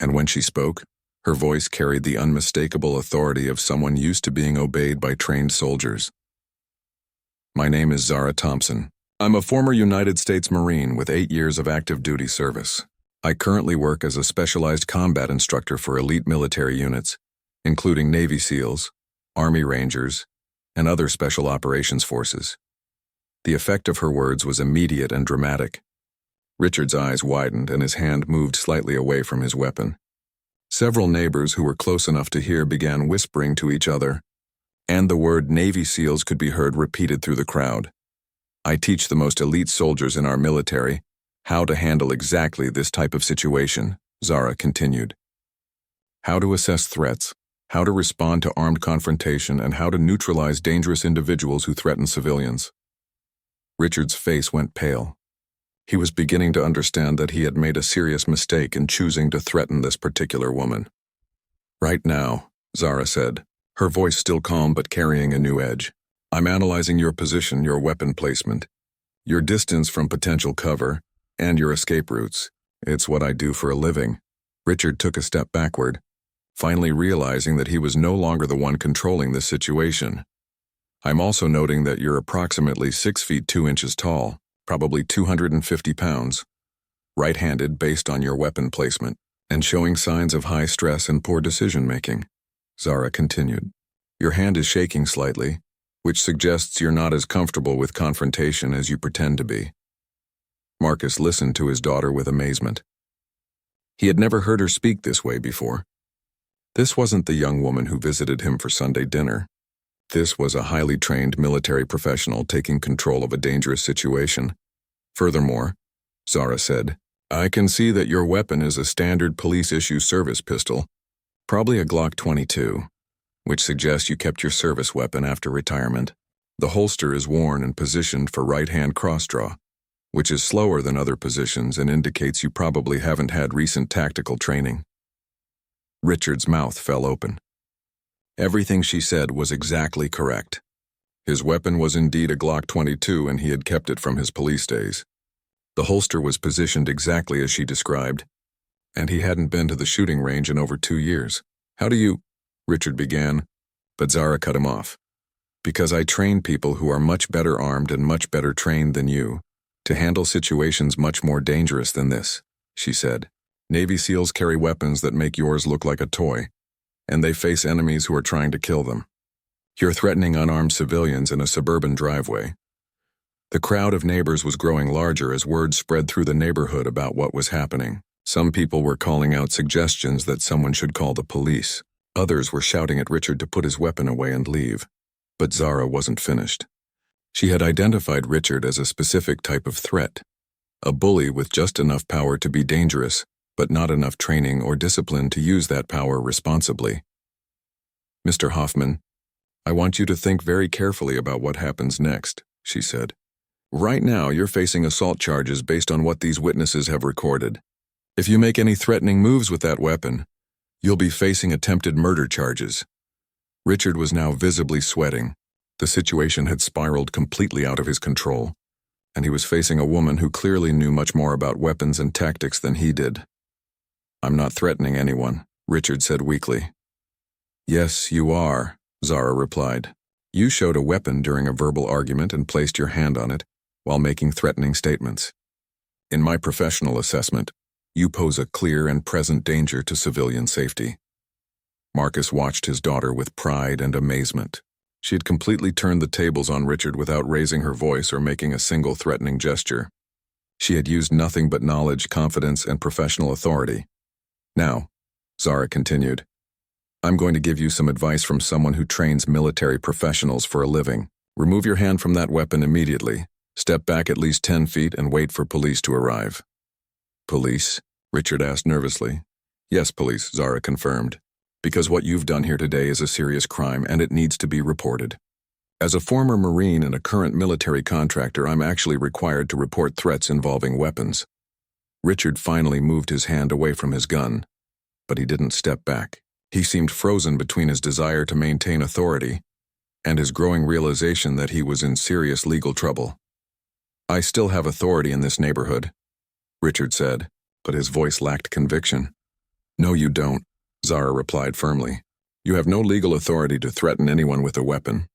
and when she spoke, her voice carried the unmistakable authority of someone used to being obeyed by trained soldiers. "My name is Zara Thompson. I'm a former United States Marine with 8 years of active duty service. I currently work as a specialized combat instructor for elite military units, including Navy SEALs, Army Rangers, and other special operations forces." The effect of her words was immediate and dramatic. Richard's eyes widened and his hand moved slightly away from his weapon. Several neighbors who were close enough to hear began whispering to each other, and the word Navy SEALs could be heard repeated through the crowd. "I teach the most elite soldiers in our military how to handle exactly this type of situation," Zara continued. "How to assess threats, how to respond to armed confrontation, and how to neutralize dangerous individuals who threaten civilians." Richard's face went pale. He was beginning to understand that he had made a serious mistake in choosing to threaten this particular woman. "Right now," Zara said, her voice still calm but carrying a new edge, "I'm analyzing your position, your weapon placement, your distance from potential cover, and your escape routes. It's what I do for a living." Richard took a step backward, finally realizing that he was no longer the one controlling this situation. "I'm also noting that you're approximately 6 feet 2 inches tall, probably 250 pounds, right-handed based on your weapon placement, and showing signs of high stress and poor decision-making. Zara continued. Your hand is shaking slightly, which suggests you're not as comfortable with confrontation as you pretend to be. Marcus listened to his daughter with amazement. He had never heard her speak this way before. This wasn't the young woman who visited him for Sunday dinner. This was a highly trained military professional taking control of a dangerous situation. Furthermore, Zara said, I can see that your weapon is a standard police-issue service pistol, probably a Glock 22, which suggests you kept your service weapon after retirement. The holster is worn and positioned for right-hand cross-draw, which is slower than other positions and indicates you probably haven't had recent tactical training. Richard's mouth fell open. Everything she said was exactly correct. His weapon was indeed a Glock 22 and he had kept it from his police days. The holster was positioned exactly as she described, and he hadn't been to the shooting range in over 2 years. How do you? Richard began, but Zara cut him off. Because I train people who are much better armed and much better trained than you to handle situations much more dangerous than this, she said. Navy SEALs carry weapons that make yours look like a toy, and they face enemies who are trying to kill them. You're threatening unarmed civilians in a suburban driveway. The crowd of neighbors was growing larger as word spread through the neighborhood about what was happening. Some people were calling out suggestions that someone should call the police. Others were shouting at Richard to put his weapon away and leave. But Zara wasn't finished. She had identified Richard as a specific type of threat, a bully with just enough power to be dangerous, but not enough training or discipline to use that power responsibly. Mr. Hoffman, I want you to think very carefully about what happens next, she said. Right now, you're facing assault charges based on what these witnesses have recorded. If you make any threatening moves with that weapon, you'll be facing attempted murder charges. Richard was now visibly sweating. The situation had spiraled completely out of his control, and he was facing a woman who clearly knew much more about weapons and tactics than he did. I'm not threatening anyone, Richard said weakly. Yes, you are, Zara replied. You showed a weapon during a verbal argument and placed your hand on it while making threatening statements. In my professional assessment, you pose a clear and present danger to civilian safety. Marcus watched his daughter with pride and amazement. She had completely turned the tables on Richard without raising her voice or making a single threatening gesture. She had used nothing but knowledge, confidence, and professional authority. Now, Zara continued, I'm going to give you some advice from someone who trains military professionals for a living. Remove your hand from that weapon immediately. Step back at least 10 feet and wait for police to arrive. Police? Richard asked nervously. Yes, police, Zara confirmed. Because what you've done here today is a serious crime and it needs to be reported. As a former Marine and a current military contractor, I'm actually required to report threats involving weapons. Richard finally moved his hand away from his gun, but he didn't step back. He seemed frozen between his desire to maintain authority and his growing realization that he was in serious legal trouble. I still have authority in this neighborhood, Richard said, but his voice lacked conviction. No, you don't, Zara replied firmly. You have no legal authority to threaten anyone with a weapon.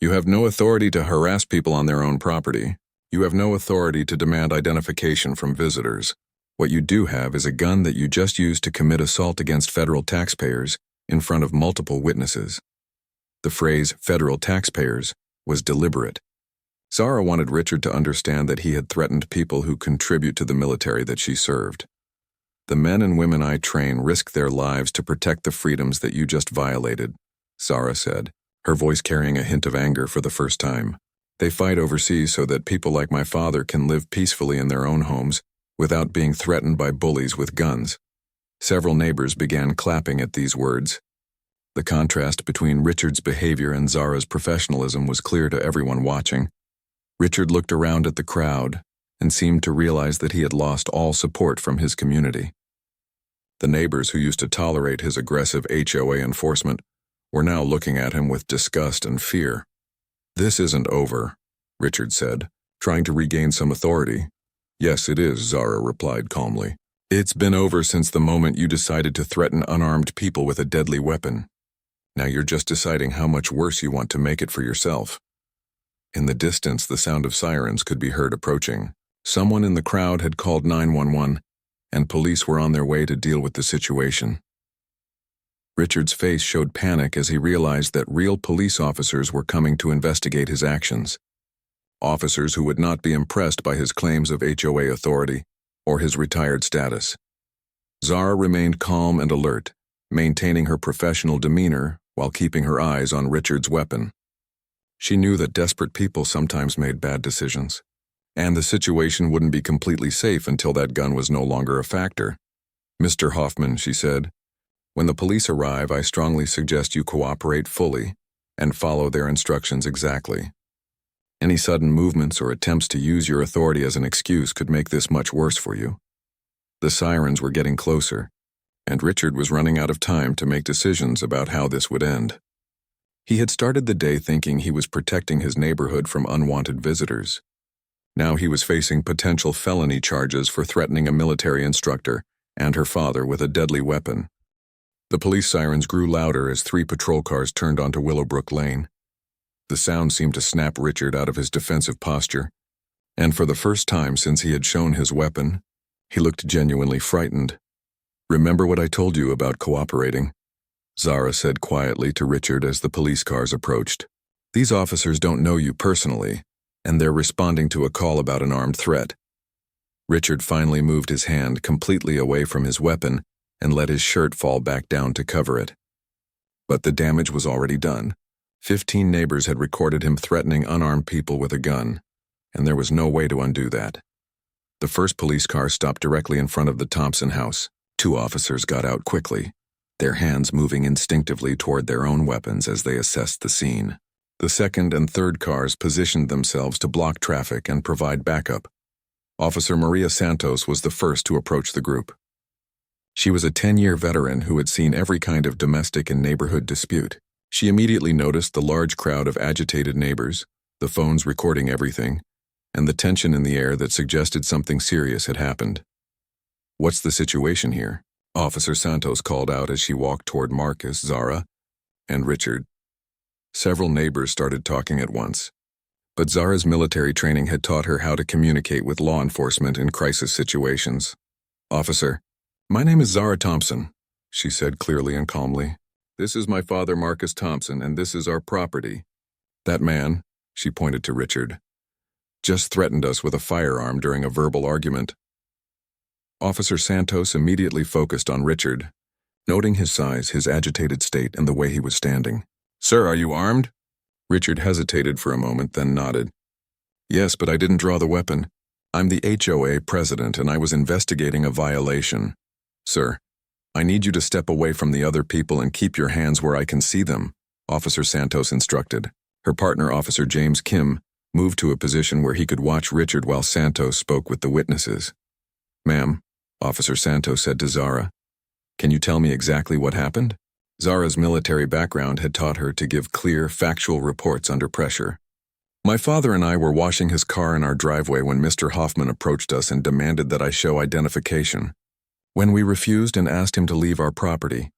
You have no authority to harass people on their own property. You have no authority to demand identification from visitors. What you do have is a gun that you just used to commit assault against federal taxpayers in front of multiple witnesses. The phrase federal taxpayers was deliberate. Zara wanted Richard to understand that he had threatened people who contribute to the military that she served. The men and women I train risk their lives to protect the freedoms that you just violated, Zara said, her voice carrying a hint of anger for the first time. They fight overseas so that people like my father can live peacefully in their own homes without being threatened by bullies with guns. Several neighbors began clapping at these words. The contrast between Richard's behavior and Zara's professionalism was clear to everyone watching. Richard looked around at the crowd and seemed to realize that he had lost all support from his community. The neighbors who used to tolerate his aggressive HOA enforcement were now looking at him with disgust and fear. This isn't over, Richard said, trying to regain some authority. Yes, it is, Zara replied calmly. It's been over since the moment you decided to threaten unarmed people with a deadly weapon. Now you're just deciding how much worse you want to make it for yourself. In the distance, the sound of sirens could be heard approaching. Someone in the crowd had called 911, and police were on their way to deal with the situation. Richard's face showed panic as he realized that real police officers were coming to investigate his actions. Officers who would not be impressed by his claims of HOA authority or his retired status. Zara remained calm and alert, maintaining her professional demeanor while keeping her eyes on Richard's weapon. She knew that desperate people sometimes made bad decisions, and the situation wouldn't be completely safe until that gun was no longer a factor. "Mr. Hoffman," she said, "when the police arrive, I strongly suggest you cooperate fully and follow their instructions exactly. Any sudden movements or attempts to use your authority as an excuse could make this much worse for you." The sirens were getting closer, and Richard was running out of time to make decisions about how this would end. He had started the day thinking he was protecting his neighborhood from unwanted visitors. Now he was facing potential felony charges for threatening a military instructor and her father with a deadly weapon. The police sirens grew louder as 3 patrol cars turned onto Willowbrook Lane. The sound seemed to snap Richard out of his defensive posture, and for the first time since he had shown his weapon, he looked genuinely frightened. "Remember what I told you about cooperating?" Zara said quietly to Richard as the police cars approached. "These officers don't know you personally, and they're responding to a call about an armed threat." Richard finally moved his hand completely away from his weapon and let his shirt fall back down to cover it. But the damage was already done. 15 neighbors had recorded him threatening unarmed people with a gun, and there was no way to undo that. The first police car stopped directly in front of the Thompson house. 2 officers got out quickly, their hands moving instinctively toward their own weapons as they assessed the scene. The second and third cars positioned themselves to block traffic and provide backup. Officer Maria Santos was the first to approach the group. She was a 10-year veteran who had seen every kind of domestic and neighborhood dispute. She immediately noticed the large crowd of agitated neighbors, the phones recording everything, and the tension in the air that suggested something serious had happened. "What's the situation here?" Officer Santos called out as she walked toward Marcus, Zara, and Richard. Several neighbors started talking at once, but Zara's military training had taught her how to communicate with law enforcement in crisis situations. "Officer, my name is Zara Thompson," she said clearly and calmly. "This is my father, Marcus Thompson, and this is our property. That man," she pointed to Richard, "just threatened us with a firearm during a verbal argument." Officer Santos immediately focused on Richard, noting his size, his agitated state, and the way he was standing. "Sir, are you armed?" Richard hesitated for a moment, then nodded. "Yes, but I didn't draw the weapon. I'm the HOA president, and I was investigating a violation. Sir, I need you to step away from the other people and keep your hands where I can see them," Officer Santos instructed. Her partner, Officer James Kim, moved to a position where he could watch Richard while Santos spoke with the witnesses. "Ma'am," Officer Santos said to Zara, "can you tell me exactly what happened?" Zara's military background had taught her to give clear, factual reports under pressure. "My father and I were washing his car in our driveway when Mr. Hoffman approached us and demanded that I show identification. When we refused and asked him to leave our property,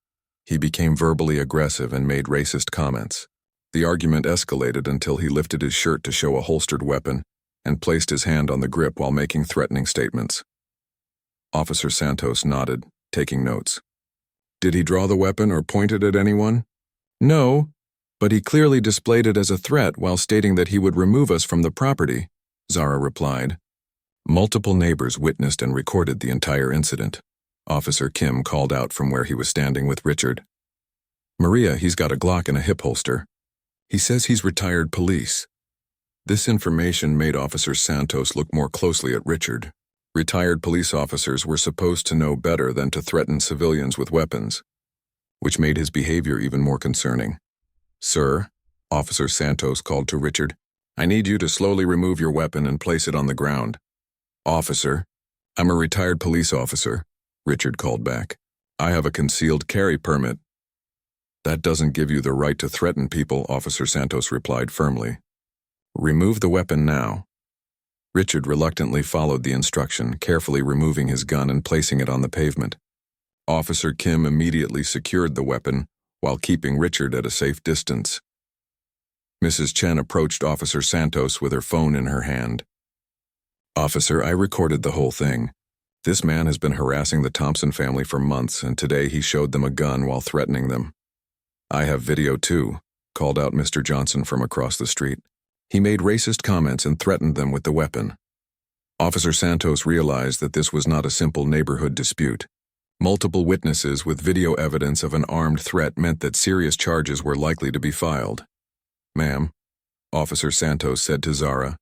he became verbally aggressive and made racist comments. The argument escalated until he lifted his shirt to show a holstered weapon and placed his hand on the grip while making threatening statements." Officer Santos nodded, taking notes. "Did he draw the weapon or point it at anyone?" "No, but he clearly displayed it as a threat while stating that he would remove us from the property," Zara replied. Multiple neighbors witnessed and recorded the entire incident. Officer Kim called out from where he was standing with Richard. "Maria, he's got a Glock in a hip holster. He says he's retired police." This information made Officer Santos look more closely at Richard. Retired police officers were supposed to know better than to threaten civilians with weapons, which made his behavior even more concerning. "Sir," Officer Santos called to Richard, "I need you to slowly remove your weapon and place it on the ground." "Officer, I'm a retired police officer," Richard called back. "I have a concealed carry permit." "That doesn't give you the right to threaten people," Officer Santos replied firmly. "Remove the weapon now." Richard reluctantly followed the instruction, carefully removing his gun and placing it on the pavement. Officer Kim immediately secured the weapon while keeping Richard at a safe distance. Mrs. Chen approached Officer Santos with her phone in her hand. Officer, I recorded the whole thing. This man has been harassing the Thompson family for months, and today he showed them a gun while threatening them. I have video too, called out Mr. Johnson from across the street. He made racist comments and threatened them with the weapon. Officer Santos realized that this was not a simple neighborhood dispute. Multiple witnesses with video evidence of an armed threat meant that serious charges were likely to be filed. Ma'am, Officer Santos said to Zara,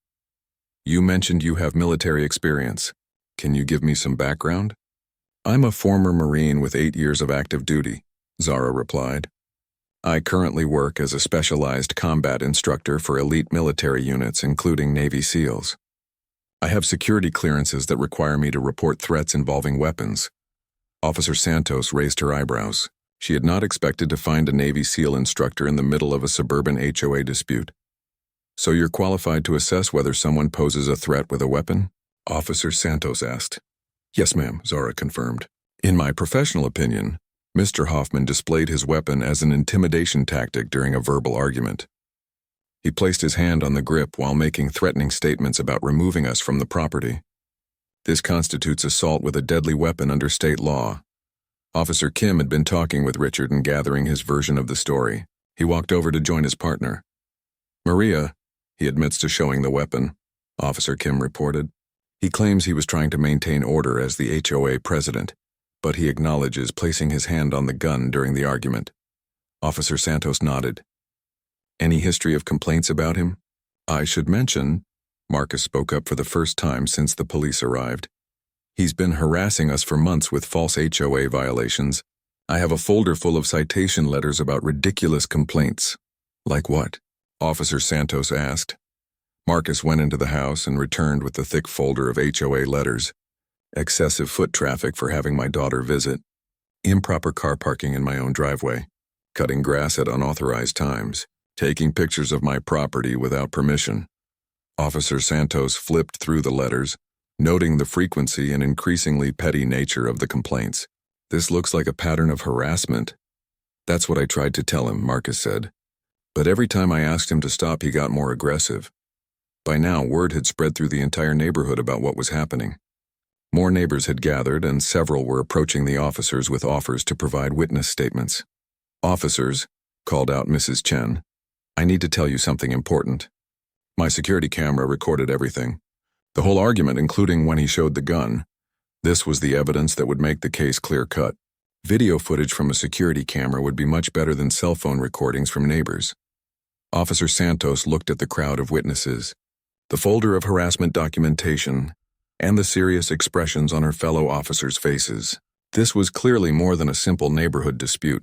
you mentioned you have military experience. Can you give me some background? I'm a former Marine with 8 years of active duty, Zara replied. I currently work as a specialized combat instructor for elite military units, including Navy SEALs. I have security clearances that require me to report threats involving weapons. Officer Santos raised her eyebrows. She had not expected to find a Navy SEAL instructor in the middle of a suburban HOA dispute. So you're qualified to assess whether someone poses a threat with a weapon? Officer Santos asked. Yes, ma'am, Zara confirmed. In my professional opinion, Mr. Hoffman displayed his weapon as an intimidation tactic during a verbal argument. He placed his hand on the grip while making threatening statements about removing us from the property. This constitutes assault with a deadly weapon under state law. Officer Kim had been talking with Richard and gathering his version of the story. He walked over to join his partner. Maria, he admits to showing the weapon, Officer Kim reported. He claims he was trying to maintain order as the HOA president, but he acknowledges placing his hand on the gun during the argument. Officer Santos nodded. Any history of complaints about him? I should mention, Marcus spoke up for the first time since the police arrived. He's been harassing us for months with false HOA violations. I have a folder full of citation letters about ridiculous complaints. Like what? Officer Santos asked. Marcus went into the house and returned with the thick folder of HOA letters. Excessive foot traffic for having my daughter visit. Improper car parking in my own driveway. Cutting grass at unauthorized times. Taking pictures of my property without permission. Officer Santos flipped through the letters, noting the frequency and increasingly petty nature of the complaints. This looks like a pattern of harassment. That's what I tried to tell him, Marcus said. But every time I asked him to stop, he got more aggressive. By now, word had spread through the entire neighborhood about what was happening. More neighbors had gathered, and several were approaching the officers with offers to provide witness statements. Officers, called out Mrs. Chen, I need to tell you something important. My security camera recorded everything. The whole argument, including when he showed the gun. This was the evidence that would make the case clear-cut. Video footage from a security camera would be much better than cell phone recordings from neighbors. Officer Santos looked at the crowd of witnesses, the folder of harassment documentation, and the serious expressions on her fellow officers' faces. This was clearly more than a simple neighborhood dispute.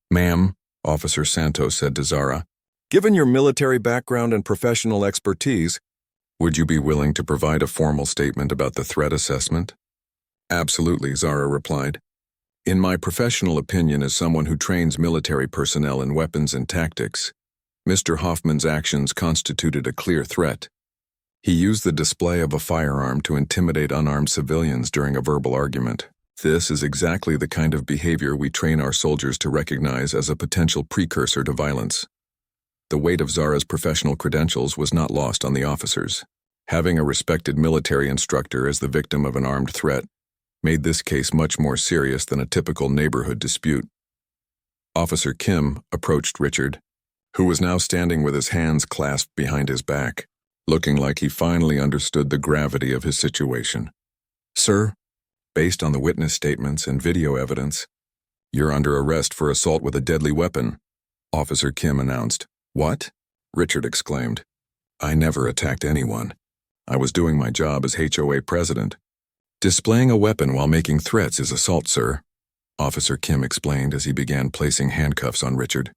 Ma'am, Officer Santos said to Zara, given your military background and professional expertise, would you be willing to provide a formal statement about the threat assessment? Absolutely, Zara replied. In my professional opinion as someone who trains military personnel in weapons and tactics, Mr. Hoffman's actions constituted a clear threat. He used the display of a firearm to intimidate unarmed civilians during a verbal argument. This is exactly the kind of behavior we train our soldiers to recognize as a potential precursor to violence. The weight of Zara's professional credentials was not lost on the officers. Having a respected military instructor as the victim of an armed threat made this case much more serious than a typical neighborhood dispute. Officer Kim approached Richard, who was now standing with his hands clasped behind his back, looking like he finally understood the gravity of his situation. Sir, based on the witness statements and video evidence, you're under arrest for assault with a deadly weapon, Officer Kim announced. What? Richard exclaimed. I never attacked anyone. I was doing my job as HOA president. Displaying a weapon while making threats is assault, sir, Officer Kim explained as he began placing handcuffs on Richard.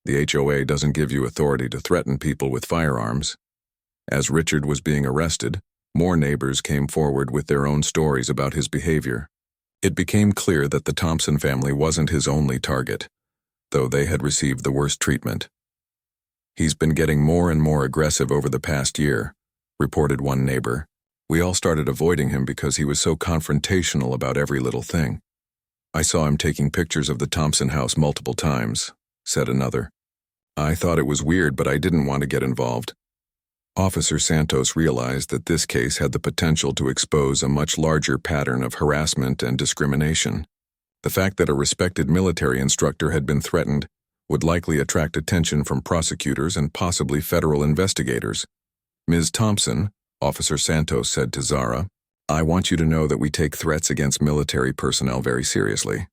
The HOA doesn't give you authority to threaten people with firearms. As Richard was being arrested, more neighbors came forward with their own stories about his behavior. It became clear that the Thompson family wasn't his only target, though they had received the worst treatment. He's been getting more and more aggressive over the past year, reported one neighbor. We all started avoiding him because he was so confrontational about every little thing. I saw him taking pictures of the Thompson house multiple times, said another. I thought it was weird, but I didn't want to get involved. Officer Santos realized that this case had the potential to expose a much larger pattern of harassment and discrimination. The fact that a respected military instructor had been threatened would likely attract attention from prosecutors and possibly federal investigators. "Ms. Thompson," Officer Santos said to Zara, "I want you to know that we take threats against military personnel very seriously."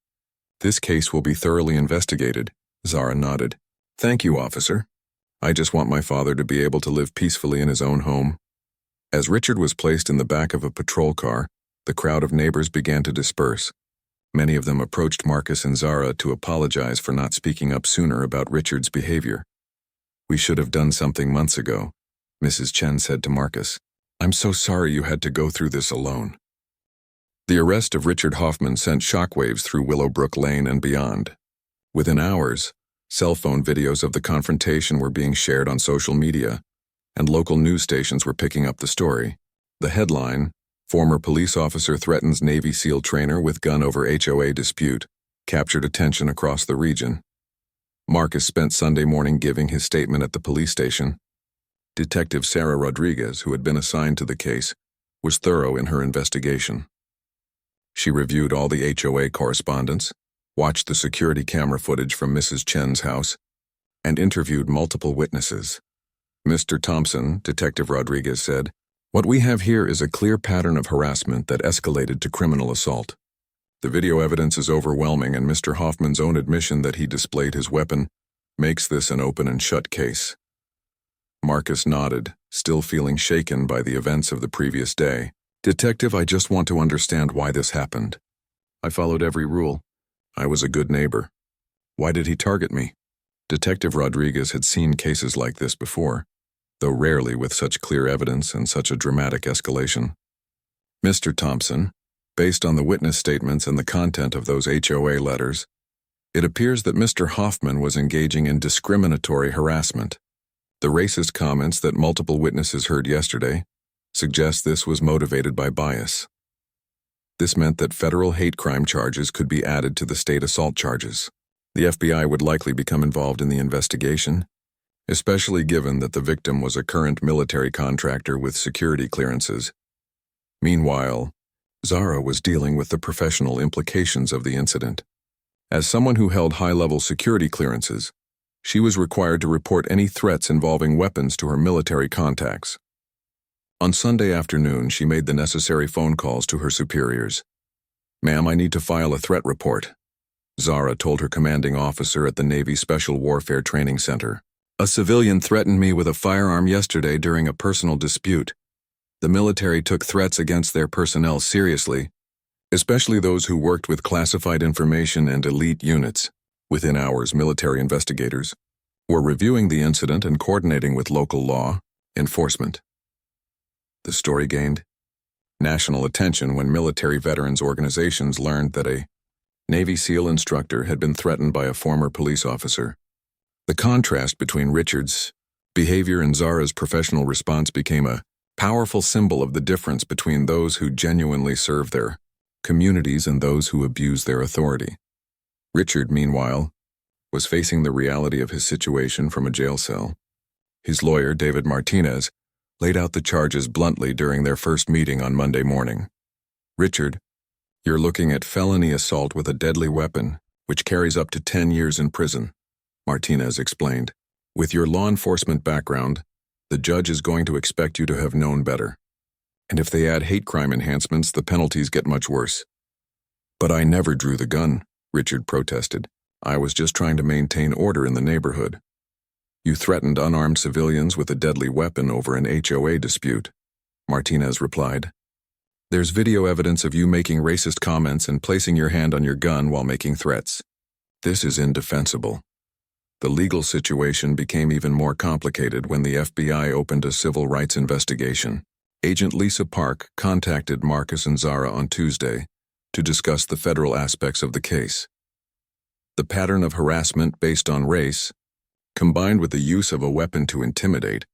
"This case will be thoroughly investigated," Zara nodded. "Thank you, officer. I just want my father to be able to live peacefully in his own home." As Richard was placed in the back of a patrol car, the crowd of neighbors began to disperse. Many of them approached Marcus and Zara to apologize for not speaking up sooner about Richard's behavior. "We should have done something months ago," Mrs. Chen said to Marcus. "I'm so sorry you had to go through this alone." The arrest of Richard Hoffman sent shockwaves through Willowbrook Lane and beyond. Within hours, cell phone videos of the confrontation were being shared on social media, and local news stations were picking up the story. The headline, "Former Police Officer Threatens Navy SEAL Trainer with Gun Over HOA Dispute," captured attention across the region. Marcus spent Sunday morning giving his statement at the police station. Detective Sarah Rodriguez, who had been assigned to the case, was thorough in her investigation. She reviewed all the HOA correspondence, watched the security camera footage from Mrs. Chen's house, and interviewed multiple witnesses. "Mr. Thompson," Detective Rodriguez said, "what we have here is a clear pattern of harassment that escalated to criminal assault. The video evidence is overwhelming, and Mr. Hoffman's own admission that he displayed his weapon makes this an open and shut case." Marcus nodded, still feeling shaken by the events of the previous day. "Detective, I just want to understand why this happened. I followed every rule. I was a good neighbor. Why did he target me?" Detective Rodriguez had seen cases like this before, though rarely with such clear evidence and such a dramatic escalation. "Mr. Thompson, based on the witness statements and the content of those HOA letters, it appears that Mr. Hoffman was engaging in discriminatory harassment. The racist comments that multiple witnesses heard yesterday suggest this was motivated by bias. This meant that federal hate crime charges could be added to the state assault charges. The FBI would likely become involved in the investigation, especially given that the victim was a current military contractor with security clearances. Meanwhile, Zara was dealing with the professional implications of the incident. As someone who held high-level security clearances, she was required to report any threats involving weapons to her military contacts. On Sunday afternoon, she made the necessary phone calls to her superiors. "Ma'am, I need to file a threat report," Zara told her commanding officer at the Navy Special Warfare Training Center. "A civilian threatened me with a firearm yesterday during a personal dispute. The military took threats against their personnel seriously, especially those who worked with classified information and elite units." Within hours, military investigators were reviewing the incident and coordinating with local law enforcement. The story gained national attention when military veterans organizations learned that a Navy SEAL instructor had been threatened by a former police officer. The contrast between Richard's behavior and Zara's professional response became a powerful symbol of the difference between those who genuinely serve their communities and those who abuse their authority. Richard, meanwhile, was facing the reality of his situation from a jail cell. His lawyer, David Martinez, laid out the charges bluntly during their first meeting on Monday morning. "Richard, you're looking at felony assault with a deadly weapon, which carries up to 10 years in prison," Martinez explained. "With your law enforcement background, the judge is going to expect you to have known better. And if they add hate crime enhancements, the penalties get much worse." "But I never drew the gun," Richard protested. "I was just trying to maintain order in the neighborhood." "You threatened unarmed civilians with a deadly weapon over an HOA dispute," Martinez replied. "There's video evidence of you making racist comments and placing your hand on your gun while making threats. This is indefensible." The legal situation became even more complicated when the FBI opened a civil rights investigation. Agent Lisa Park contacted Marcus and Zara on Tuesday to discuss the federal aspects of the case. The pattern of harassment based on race, combined with the use of a weapon to intimidate,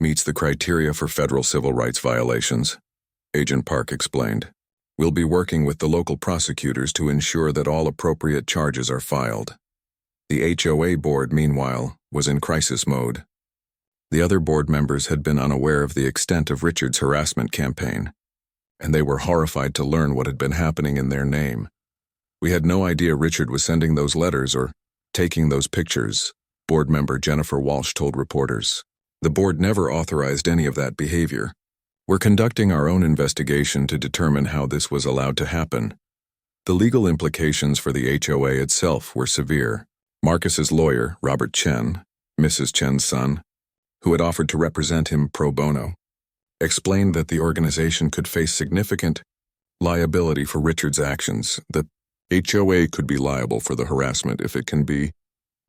meets the criteria for federal civil rights violations, Agent Park explained. "We'll be working with the local prosecutors to ensure that all appropriate charges are filed." The HOA board, meanwhile, was in crisis mode. The other board members had been unaware of the extent of Richard's harassment campaign, and they were horrified to learn what had been happening in their name. "We had no idea Richard was sending those letters or taking those pictures," board member Jennifer Walsh told reporters. "The board never authorized any of that behavior. We're conducting our own investigation to determine how this was allowed to happen." The legal implications for the HOA itself were severe. Marcus's lawyer, Robert Chen, Mrs. Chen's son, who had offered to represent him pro bono, explained that the organization could face significant liability for Richard's actions. The HOA could be liable for the harassment if it can be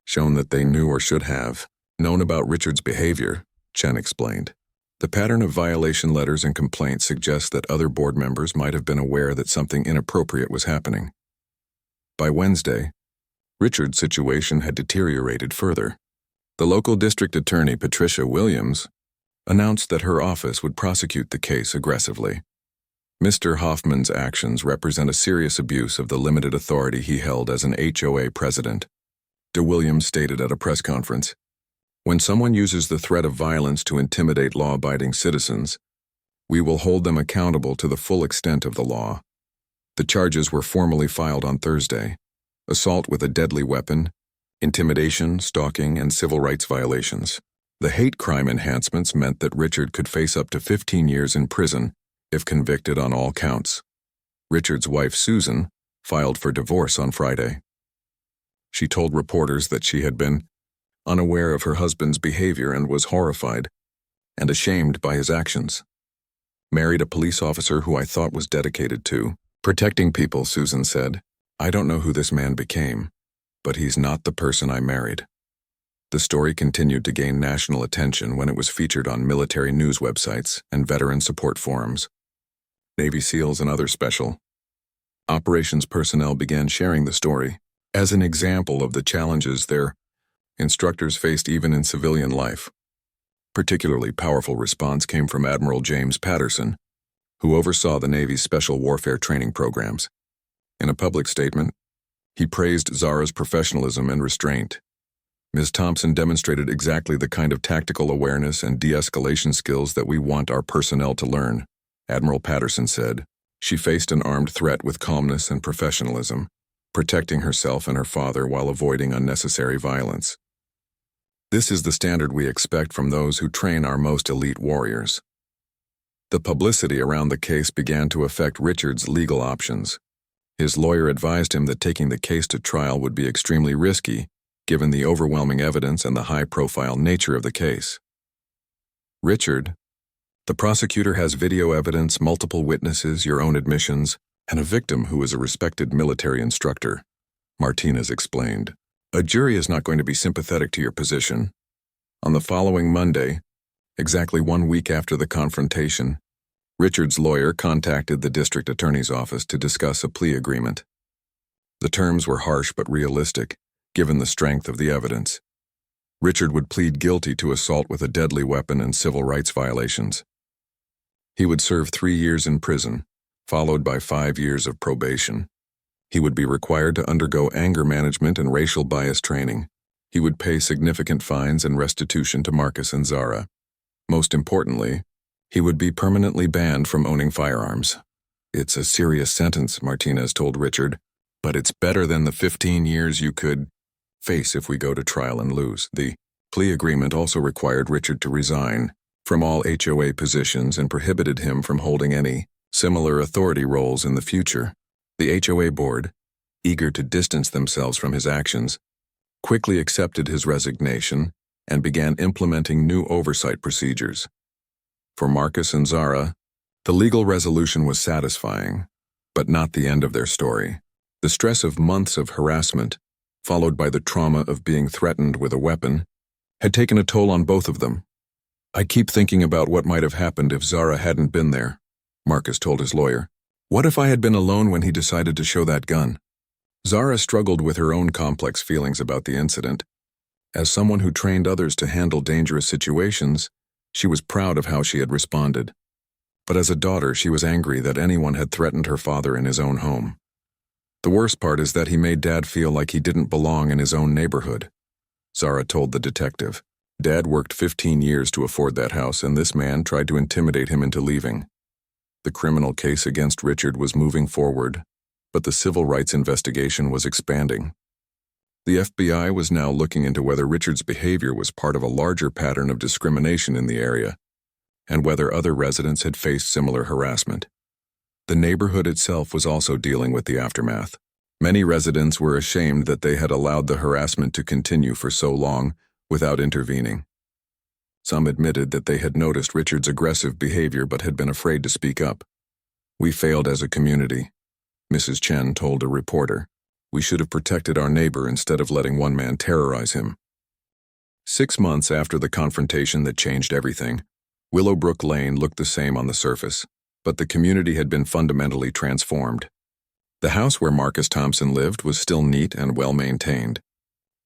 shown that they knew or should have known about Richard's behavior, Chen explained. The pattern of violation letters and complaints suggests that other board members might have been aware that something inappropriate was happening. By Wednesday, Richard's situation had deteriorated further. The local district attorney, Patricia Williams, announced that her office would prosecute the case aggressively. Mr. Hoffman's actions represent a serious abuse of the limited authority he held as an HOA president, De Williams stated at a press conference. "When someone uses the threat of violence to intimidate law-abiding citizens, we will hold them accountable to the full extent of the law." The charges were formally filed on Thursday: assault with a deadly weapon, intimidation, stalking, and civil rights violations. The hate crime enhancements meant that Richard could face up to 15 years in prison if convicted on all counts. Richard's wife, Susan, filed for divorce on Friday. She told reporters that she had been unaware of her husband's behavior and was horrified and ashamed by his actions. "Married a police officer who I thought was dedicated to protecting people," Susan said. "I don't know who this man became, but he's not the person I married." The story continued to gain national attention when it was featured on military news websites and veteran support forums. Navy SEALs and other special operations personnel began sharing the story as an example of the challenges their instructors faced even in civilian life. Particularly powerful response came from Admiral James Patterson, who oversaw the Navy's special warfare training programs. In a public statement, he praised Zara's professionalism and restraint. "Ms. Thompson demonstrated exactly the kind of tactical awareness and de-escalation skills that we want our personnel to learn," Admiral Patterson said. "She faced an armed threat with calmness and professionalism, protecting herself and her father while avoiding unnecessary violence. This is the standard we expect from those who train our most elite warriors." The publicity around the case began to affect Richard's legal options. His lawyer advised him that taking the case to trial would be extremely risky, given the overwhelming evidence and the high-profile nature of the case. "Richard, the prosecutor has video evidence, multiple witnesses, your own admissions, and a victim who is a respected military instructor," Martinez explained. "A jury is not going to be sympathetic to your position." On the following Monday, exactly 1 week after the confrontation, Richard's lawyer contacted the district attorney's office to discuss a plea agreement. The terms were harsh but realistic, given the strength of the evidence. Richard would plead guilty to assault with a deadly weapon and civil rights violations. He would serve 3 years in prison, followed by 5 years of probation. He would be required to undergo anger management and racial bias training. He would pay significant fines and restitution to Marcus and Zara. Most importantly, he would be permanently banned from owning firearms. "It's a serious sentence," Martinez told Richard, "but it's better than the 15 years you could face if we go to trial and lose." The plea agreement also required Richard to resign from all HOA positions and prohibited him from holding any similar authority roles in the future. The HOA board, eager to distance themselves from his actions, quickly accepted his resignation and began implementing new oversight procedures. For Marcus and Zara, the legal resolution was satisfying, but not the end of their story. The stress of months of harassment, followed by the trauma of being threatened with a weapon, had taken a toll on both of them. "I keep thinking about what might have happened if Zara hadn't been there," Marcus told his lawyer. "What if I had been alone when he decided to show that gun?" Zara struggled with her own complex feelings about the incident. As someone who trained others to handle dangerous situations, she was proud of how she had responded. But as a daughter, she was angry that anyone had threatened her father in his own home. "The worst part is that he made Dad feel like he didn't belong in his own neighborhood," Zara told the detective. Dad worked 15 years to afford that house, and this man tried to intimidate him into leaving. The criminal case against Richard was moving forward, but the civil rights investigation was expanding. The FBI was now looking into whether Richard's behavior was part of a larger pattern of discrimination in the area, and whether other residents had faced similar harassment. The neighborhood itself was also dealing with the aftermath. Many residents were ashamed that they had allowed the harassment to continue for so long without intervening. Some admitted that they had noticed Richard's aggressive behavior but had been afraid to speak up. "We failed as a community," Mrs. Chen told a reporter. "We should have protected our neighbor instead of letting one man terrorize him." 6 months after the confrontation that changed everything, Willowbrook Lane looked the same on the surface, but the community had been fundamentally transformed. The house where Marcus Thompson lived was still neat and well-maintained,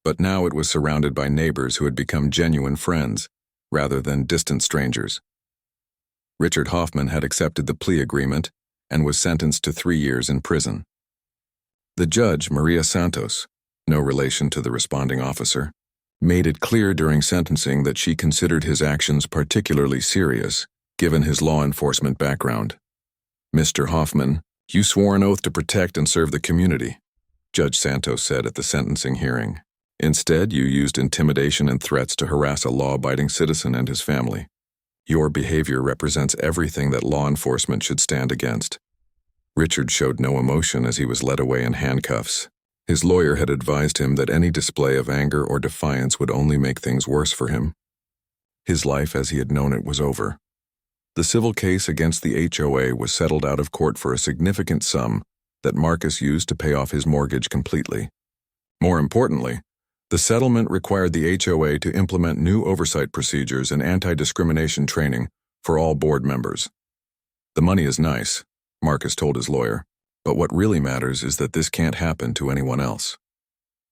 but now it was surrounded by neighbors who had become genuine friends, rather than distant strangers. Richard Hoffman had accepted the plea agreement and was sentenced to 3 years in prison. The judge, Maria Santos, no relation to the responding officer, made it clear during sentencing that she considered his actions particularly serious, given his law enforcement background. "Mr. Hoffman, you swore an oath to protect and serve the community," Judge Santos said at the sentencing hearing. "Instead, you used intimidation and threats to harass a law-abiding citizen and his family. Your behavior represents everything that law enforcement should stand against." Richard showed no emotion as he was led away in handcuffs. His lawyer had advised him that any display of anger or defiance would only make things worse for him. His life as he had known it was over. The civil case against the HOA was settled out of court for a significant sum that Marcus used to pay off his mortgage completely. More importantly, the settlement required the HOA to implement new oversight procedures and anti-discrimination training for all board members. "The money is nice," Marcus told his lawyer, "but what really matters is that this can't happen to anyone else."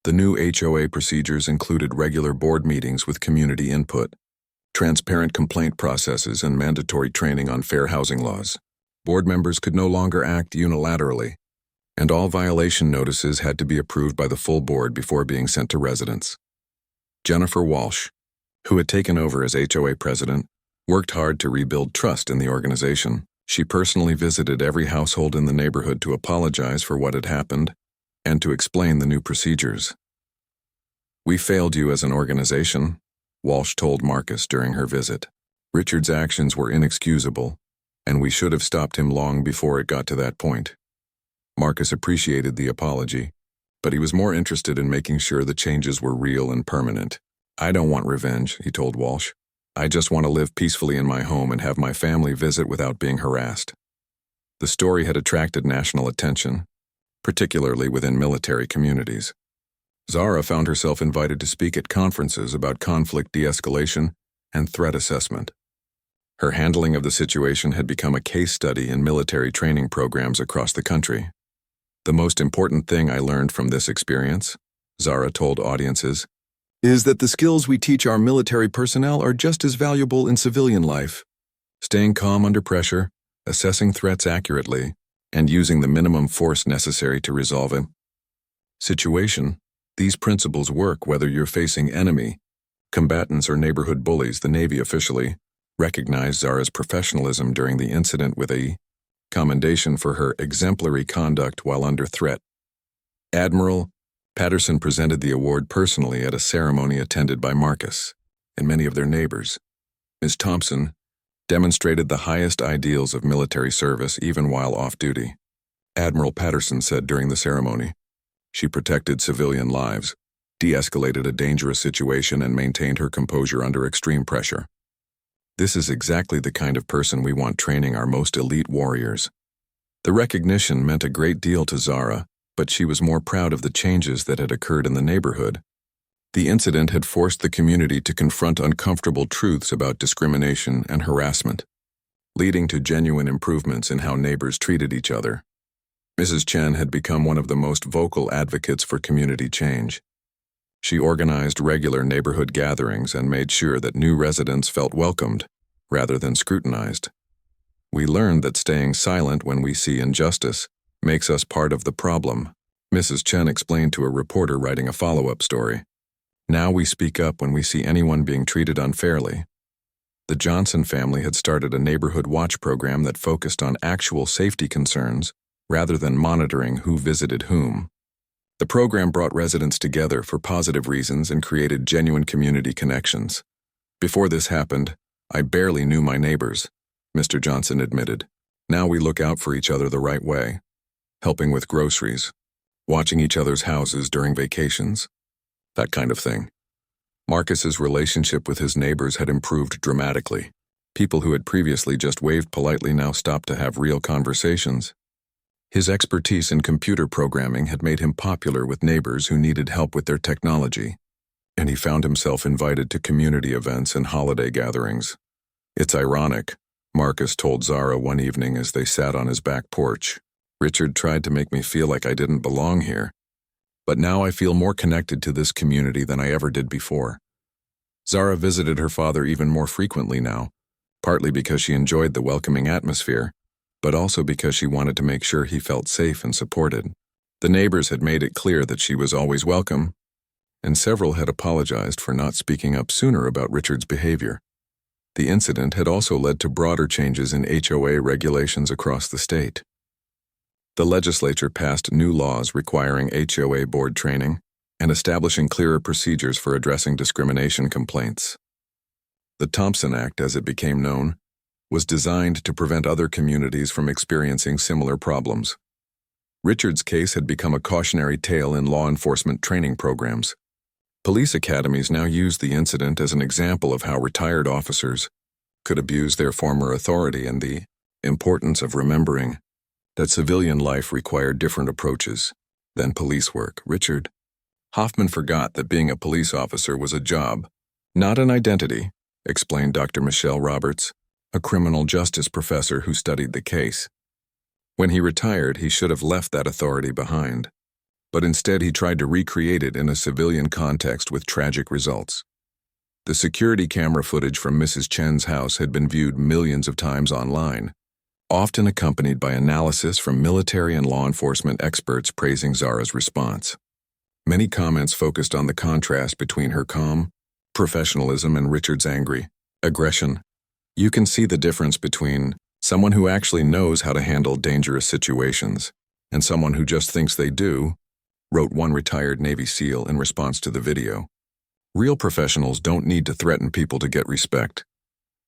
The new HOA procedures included regular board meetings with community input, transparent complaint processes, and mandatory training on fair housing laws. Board members could no longer act unilaterally, and all violation notices had to be approved by the full board before being sent to residents. Jennifer Walsh, who had taken over as HOA president, worked hard to rebuild trust in the organization. She personally visited every household in the neighborhood to apologize for what had happened and to explain the new procedures. "We failed you as an organization," Walsh told Marcus during her visit. "Richard's actions were inexcusable, and we should have stopped him long before it got to that point." Marcus appreciated the apology, but he was more interested in making sure the changes were real and permanent. "I don't want revenge," he told Walsh. "I just want to live peacefully in my home and have my family visit without being harassed." The story had attracted national attention, particularly within military communities. Zara found herself invited to speak at conferences about conflict de-escalation and threat assessment. Her handling of the situation had become a case study in military training programs across the country. "The most important thing I learned from this experience," Zara told audiences, "is that the skills we teach our military personnel are just as valuable in civilian life. Staying calm under pressure, assessing threats accurately, and using the minimum force necessary to resolve a situation. These principles work whether you're facing enemy, combatants, or neighborhood bullies." The Navy officially recognized Zara's professionalism during the incident with a commendation for her exemplary conduct while under threat. Admiral Patterson presented the award personally at a ceremony attended by Marcus and many of their neighbors. Ms. Thompson demonstrated the highest ideals of military service even while off-duty. Admiral Patterson said during the ceremony, "She protected civilian lives, de-escalated a dangerous situation, and maintained her composure under extreme pressure. This is exactly the kind of person we want training our most elite warriors." The recognition meant a great deal to Zara, but she was more proud of the changes that had occurred in the neighborhood. The incident had forced the community to confront uncomfortable truths about discrimination and harassment, leading to genuine improvements in how neighbors treated each other. Mrs. Chen had become one of the most vocal advocates for community change. She organized regular neighborhood gatherings and made sure that new residents felt welcomed, rather than scrutinized. "We learned that staying silent when we see injustice makes us part of the problem," Mrs. Chen explained to a reporter writing a follow-up story. Now we speak up when we see anyone being treated unfairly. The Johnson family had started a neighborhood watch program that focused on actual safety concerns rather than monitoring who visited whom. The program brought residents together for positive reasons and created genuine community connections. Before this happened, I barely knew my neighbors, Mr. Johnson admitted. Now we look out for each other the right way, helping with groceries, watching each other's houses during vacations, that kind of thing. Marcus's relationship with his neighbors had improved dramatically. People who had previously just waved politely now stopped to have real conversations. His expertise in computer programming had made him popular with neighbors who needed help with their technology, and he found himself invited to community events and holiday gatherings. It's ironic, Marcus told Zara one evening as they sat on his back porch. Richard tried to make me feel like I didn't belong here, but now I feel more connected to this community than I ever did before. Zara visited her father even more frequently now, partly because she enjoyed the welcoming atmosphere, but also because she wanted to make sure he felt safe and supported. The neighbors had made it clear that she was always welcome, and several had apologized for not speaking up sooner about Richard's behavior. The incident had also led to broader changes in HOA regulations across the state. The legislature passed new laws requiring HOA board training and establishing clearer procedures for addressing discrimination complaints. The Thompson Act, as it became known, was designed to prevent other communities from experiencing similar problems. Richard's case had become a cautionary tale in law enforcement training programs. Police academies now use the incident as an example of how retired officers could abuse their former authority and the importance of remembering that civilian life required different approaches than police work. Richard Hoffman forgot that being a police officer was a job, not an identity, explained Dr. Michelle Roberts, a criminal justice professor who studied the case. When he retired, he should have left that authority behind, but instead he tried to recreate it in a civilian context with tragic results. The security camera footage from Mrs. Chen's house had been viewed millions of times online, often accompanied by analysis from military and law enforcement experts praising Zara's response. Many comments focused on the contrast between her calm professionalism and Richard's angry aggression. You can see the difference between someone who actually knows how to handle dangerous situations and someone who just thinks they do, wrote one retired Navy SEAL in response to the video. Real professionals don't need to threaten people to get respect.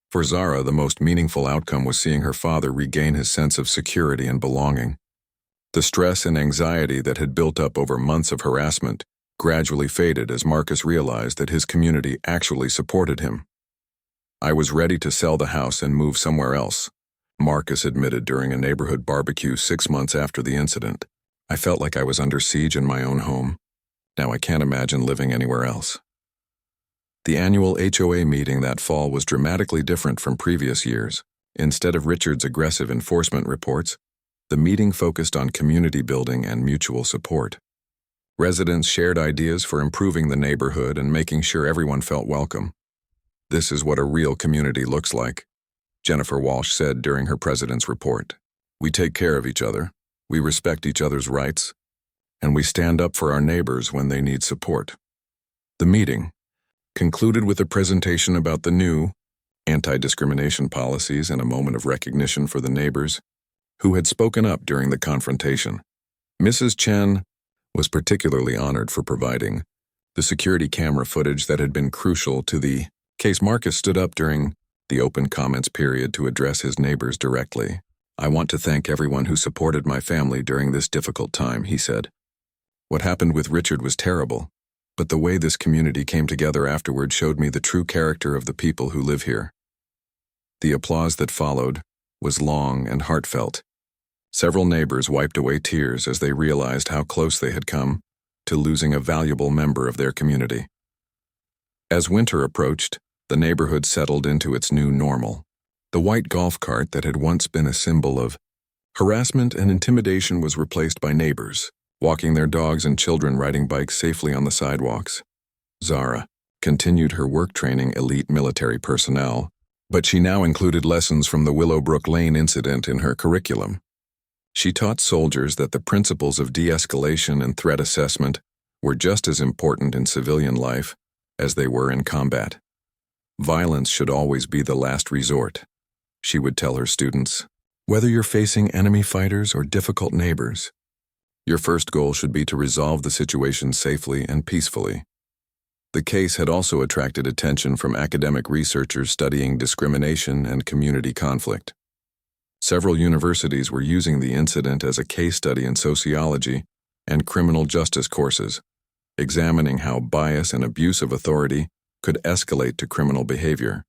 For Zara, the most meaningful outcome was seeing her father regain his sense of security and belonging. The stress and anxiety that had built up over months of harassment gradually faded as Marcus realized that his community actually supported him. I was ready to sell the house and move somewhere else, Marcus admitted during a neighborhood barbecue 6 months after the incident. I felt like I was under siege in my own home. Now I can't imagine living anywhere else. The annual HOA meeting that fall was dramatically different from previous years. Instead of Richard's aggressive enforcement reports, the meeting focused on community building and mutual support. Residents shared ideas for improving the neighborhood and making sure everyone felt welcome. "This is what a real community looks like," Jennifer Walsh said during her president's report. "We take care of each other, we respect each other's rights, and we stand up for our neighbors when they need support." The meeting concluded with a presentation about the new anti-discrimination policies and a moment of recognition for the neighbors who had spoken up during the confrontation. Mrs. Chen was particularly honored for providing the security camera footage that had been crucial to the case. Marcus stood up during the open comments period to address his neighbors directly. "I want to thank everyone who supported my family during this difficult time," he said. "What happened with Richard was terrible, but the way this community came together afterward showed me the true character of the people who live here." The applause that followed was long and heartfelt. Several neighbors wiped away tears as they realized how close they had come to losing a valuable member of their community. As winter approached, the neighborhood settled into its new normal. The white golf cart that had once been a symbol of harassment and intimidation was replaced by neighbors, walking their dogs and children riding bikes safely on the sidewalks. Zara continued her work training elite military personnel, but she now included lessons from the Willowbrook Lane incident in her curriculum. She taught soldiers that the principles of de-escalation and threat assessment were just as important in civilian life as they were in combat. Violence should always be the last resort, she would tell her students. Whether you're facing enemy fighters or difficult neighbors, your first goal should be to resolve the situation safely and peacefully. The case had also attracted attention from academic researchers studying discrimination and community conflict. Several universities were using the incident as a case study in sociology and criminal justice courses, examining how bias and abuse of authority could escalate to criminal behavior.